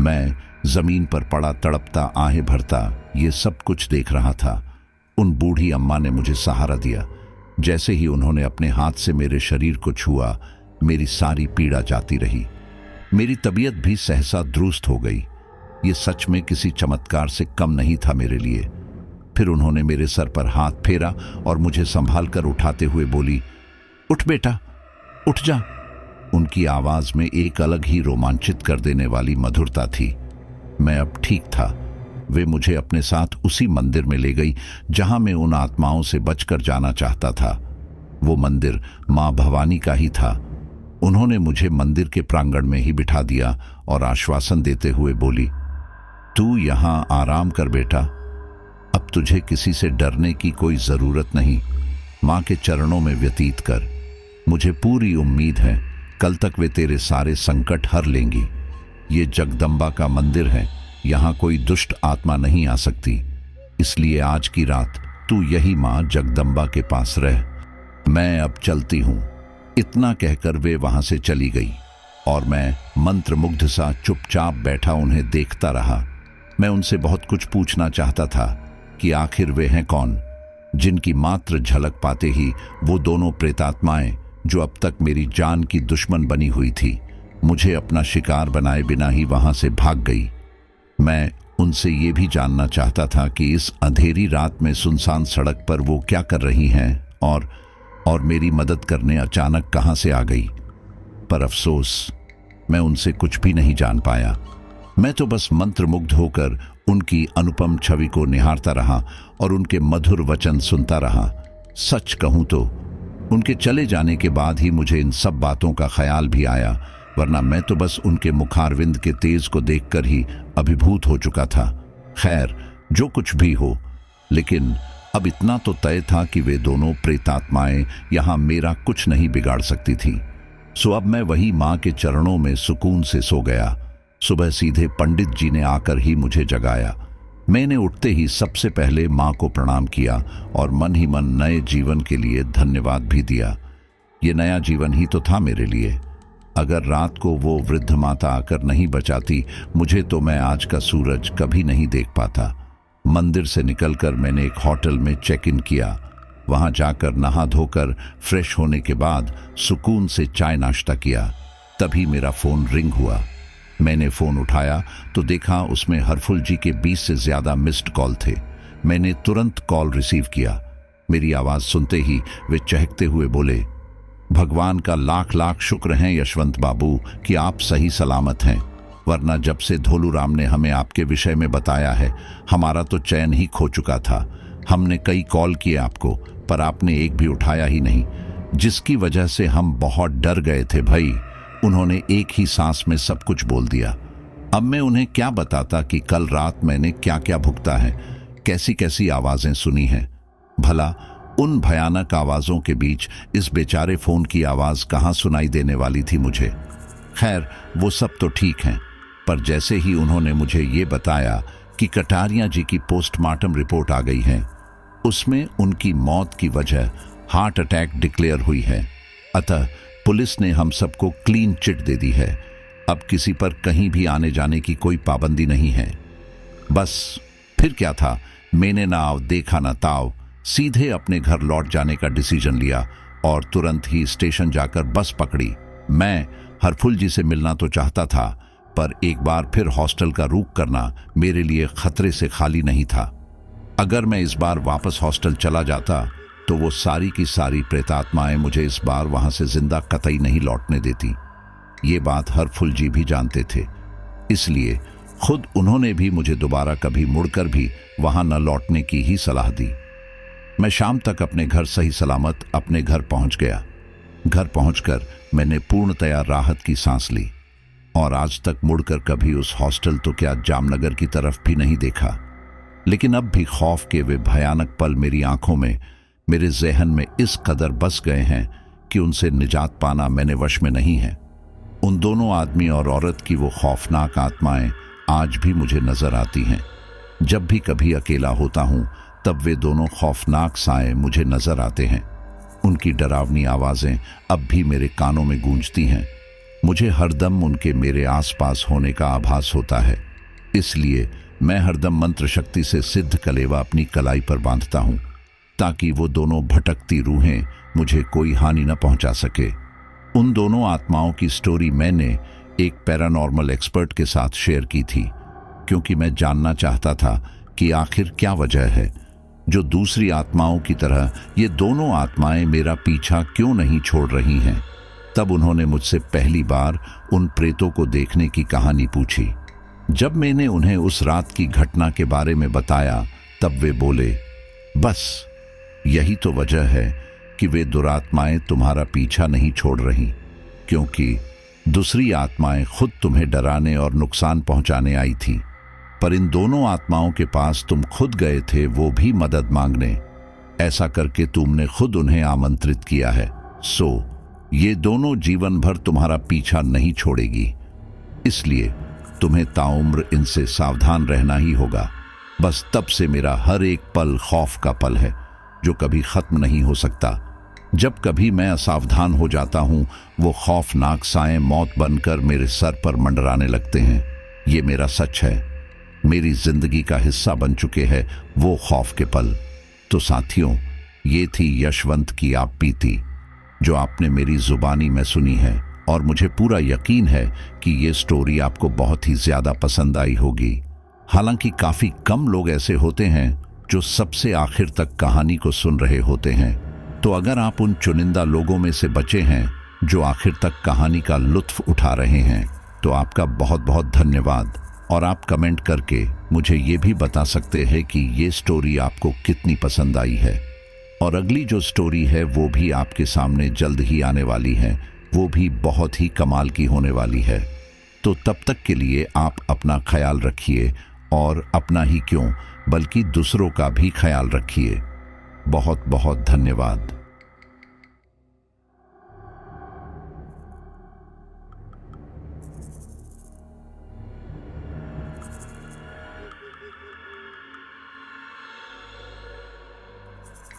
मैं जमीन पर पड़ा तड़पता आहें भरता ये सब कुछ देख रहा था। उन बूढ़ी अम्मा ने मुझे सहारा दिया। जैसे ही उन्होंने अपने हाथ से मेरे शरीर को छुआ, मेरी सारी पीड़ा जाती रही। मेरी तबीयत भी सहसा दुरुस्त हो गई। ये सच में किसी चमत्कार से कम नहीं था मेरे लिए। फिर उन्होंने मेरे सर पर हाथ फेरा और मुझे संभाल कर उठाते हुए बोली, उठ बेटा, उठ जा। उनकी आवाज में एक अलग ही रोमांचित कर देने वाली मधुरता थी। मैं अब ठीक था। वे मुझे अपने साथ उसी मंदिर में ले गई जहां मैं उन आत्माओं से बचकर जाना चाहता था। वो मंदिर मां भवानी का ही था। उन्होंने मुझे मंदिर के प्रांगण में ही बिठा दिया और आश्वासन देते हुए बोली, तू यहां आराम कर बेटा, अब तुझे किसी से डरने की कोई जरूरत नहीं। मां के चरणों में व्यतीत कर। मुझे पूरी उम्मीद है कल तक वे तेरे सारे संकट हर लेंगी। ये जगदम्बा का मंदिर है, यहां कोई दुष्ट आत्मा नहीं आ सकती। इसलिए आज की रात तू यही मां जगदम्बा के पास रह। मैं अब चलती हूं। इतना कहकर वे वहां से चली गई और मैं मंत्रमुग्ध सा चुपचाप बैठा उन्हें देखता रहा। मैं उनसे बहुत कुछ पूछना चाहता था कि आखिर वे हैं कौन, जिनकी मात्र झलक पाते ही वो दोनों प्रेतात्माएं जो अब तक मेरी जान की दुश्मन बनी हुई थी, मुझे अपना शिकार बनाए बिना ही वहां से भाग गई। मैं उनसे ये भी जानना चाहता था कि इस अंधेरी रात में सुनसान सड़क पर वो क्या कर रही हैं और मेरी मदद करने अचानक कहां से आ गई। पर अफसोस, मैं उनसे कुछ भी नहीं जान पाया। मैं तो बस मंत्रमुग्ध होकर उनकी अनुपम छवि को निहारता रहा और उनके मधुर वचन सुनता रहा। सच कहूं तो उनके चले जाने के बाद ही मुझे इन सब बातों का ख्याल भी आया, वरना मैं तो बस उनके मुखारविंद के तेज को देखकर ही अभिभूत हो चुका था। खैर, जो कुछ भी हो, लेकिन अब इतना तो तय था कि वे दोनों प्रेतात्माएं यहां मेरा कुछ नहीं बिगाड़ सकती थी। सो अब मैं वही मां के चरणों में सुकून से सो गया। सुबह सीधे पंडित जी ने आकर ही मुझे जगाया। मैंने उठते ही सबसे पहले मां को प्रणाम किया और मन ही मन नए जीवन के लिए धन्यवाद भी दिया। ये नया जीवन ही तो था मेरे लिए। अगर रात को वो वृद्ध माता आकर नहीं बचाती मुझे, तो मैं आज का सूरज कभी नहीं देख पाता। मंदिर से निकलकर मैंने एक होटल में चेक इन किया। वहां जाकर नहा धोकर फ्रेश होने के बाद सुकून से चाय नाश्ता किया। तभी मेरा फोन रिंग हुआ। मैंने फोन उठाया तो देखा उसमें हरफुल जी के 20 से ज्यादा मिस्ड कॉल थे। मैंने तुरंत कॉल रिसीव किया। मेरी आवाज सुनते ही वे चहकते हुए बोले, भगवान का लाख लाख शुक्र है यशवंत बाबू कि आप सही सलामत हैं, वरना जब से धोलू राम ने हमें आपके विषय में बताया है, हमारा तो चैन ही खो चुका था। हमने कई कॉल किए आपको, पर आपने एक भी उठाया ही नहीं, जिसकी वजह से हम बहुत डर गए थे भाई। उन्होंने एक ही सांस में सब कुछ बोल दिया। अब मैं उन्हें क्या बताता कि कल रात मैंने क्या क्या भुगता है, कैसी कैसी आवाजें सुनी हैं। भला उन भयानक आवाजों के बीच इस बेचारे फोन की आवाज कहां सुनाई देने वाली थी मुझे। खैर, वो सब तो ठीक है, पर जैसे ही उन्होंने मुझे ये बताया कि कटारिया जी की पोस्टमार्टम रिपोर्ट आ गई है, उसमें उनकी मौत की वजह हार्ट अटैक डिक्लेयर हुई है, अतः पुलिस ने हम सबको क्लीन चिट दे दी है। अब किसी पर कहीं भी आने जाने की कोई पाबंदी नहीं है। बस फिर क्या था, मैंने ना आव देखा ना ताव, सीधे अपने घर लौट जाने का डिसीजन लिया और तुरंत ही स्टेशन जाकर बस पकड़ी। मैं हरफुल से मिलना तो चाहता था, पर एक बार फिर हॉस्टल का रुख करना मेरे लिए खतरे से खाली नहीं था। अगर मैं इस बार वापस हॉस्टल चला जाता तो वो सारी की सारी प्रेतात्माएं मुझे इस बार वहां से जिंदा कतई नहीं लौटने देती। ये बात हरफुल भी जानते थे, इसलिए खुद उन्होंने भी मुझे दोबारा कभी मुड़कर भी वहां न लौटने की ही सलाह दी। मैं शाम तक अपने घर सही सलामत अपने घर पहुंच गया। घर पहुंचकर मैंने पूर्णतया राहत की सांस ली और आज तक मुड़कर कभी उस हॉस्टल तो क्या जामनगर की तरफ भी नहीं देखा। लेकिन अब भी खौफ के वे भयानक पल मेरी आंखों में, मेरे ज़हन में इस कदर बस गए हैं कि उनसे निजात पाना मैंने वश में नहीं है। उन दोनों आदमी और औरत की वो खौफनाक आत्माएं आज भी मुझे नजर आती हैं। जब भी कभी अकेला होता हूं तब वे दोनों खौफनाक साए मुझे नजर आते हैं। उनकी डरावनी आवाजें अब भी मेरे कानों में गूंजती हैं। मुझे हरदम उनके मेरे आसपास होने का आभास होता है, इसलिए मैं हरदम मंत्र शक्ति से सिद्ध कलेवा अपनी कलाई पर बांधता हूं ताकि वो दोनों भटकती रूहें मुझे कोई हानि न पहुंचा सके। उन दोनों आत्माओं की स्टोरी मैंने एक पैरानॉर्मल एक्सपर्ट के साथ शेयर की थी, क्योंकि मैं जानना चाहता था कि आखिर क्या वजह है जो दूसरी आत्माओं की तरह ये दोनों आत्माएं मेरा पीछा क्यों नहीं छोड़ रही हैं। तब उन्होंने मुझसे पहली बार उन प्रेतों को देखने की कहानी पूछी। जब मैंने उन्हें उस रात की घटना के बारे में बताया तब वे बोले, बस यही तो वजह है कि वे दुरात्माएं तुम्हारा पीछा नहीं छोड़ रही, क्योंकि दूसरी आत्माएं खुद तुम्हें डराने और नुकसान पहुंचाने आई थी, पर इन दोनों आत्माओं के पास तुम खुद गए थे, वो भी मदद मांगने। ऐसा करके तुमने खुद उन्हें आमंत्रित किया है। सो ये दोनों जीवन भर तुम्हारा पीछा नहीं छोड़ेगी, इसलिए तुम्हें ताउम्र इनसे सावधान रहना ही होगा। बस तब से मेरा हर एक पल खौफ का पल है जो कभी खत्म नहीं हो सकता। जब कभी मैं असावधान हो जाता हूं, वो खौफनाक साएं मौत बनकर मेरे सर पर मंडराने लगते हैं। ये मेरा सच है, मेरी जिंदगी का हिस्सा बन चुके हैं वो खौफ के पल। तो साथियों, ये थी यशवंत की आप बीती जो आपने मेरी जुबानी में सुनी है, और मुझे पूरा यकीन है कि ये स्टोरी आपको बहुत ही ज्यादा पसंद आई होगी। हालांकि काफी कम लोग ऐसे होते हैं जो सबसे आखिर तक कहानी को सुन रहे होते हैं, तो अगर आप उन चुनिंदा लोगों में से बचे हैं जो आखिर तक कहानी का लुत्फ उठा रहे हैं, तो आपका बहुत बहुत धन्यवाद। और आप कमेंट करके मुझे ये भी बता सकते हैं कि ये स्टोरी आपको कितनी पसंद आई है। और अगली जो स्टोरी है वो भी आपके सामने जल्द ही आने वाली है, वो भी बहुत ही कमाल की होने वाली है। तो तब तक के लिए आप अपना ख्याल रखिए, और अपना ही क्यों बल्कि दूसरों का भी ख्याल रखिए। बहुत बहुत धन्यवाद।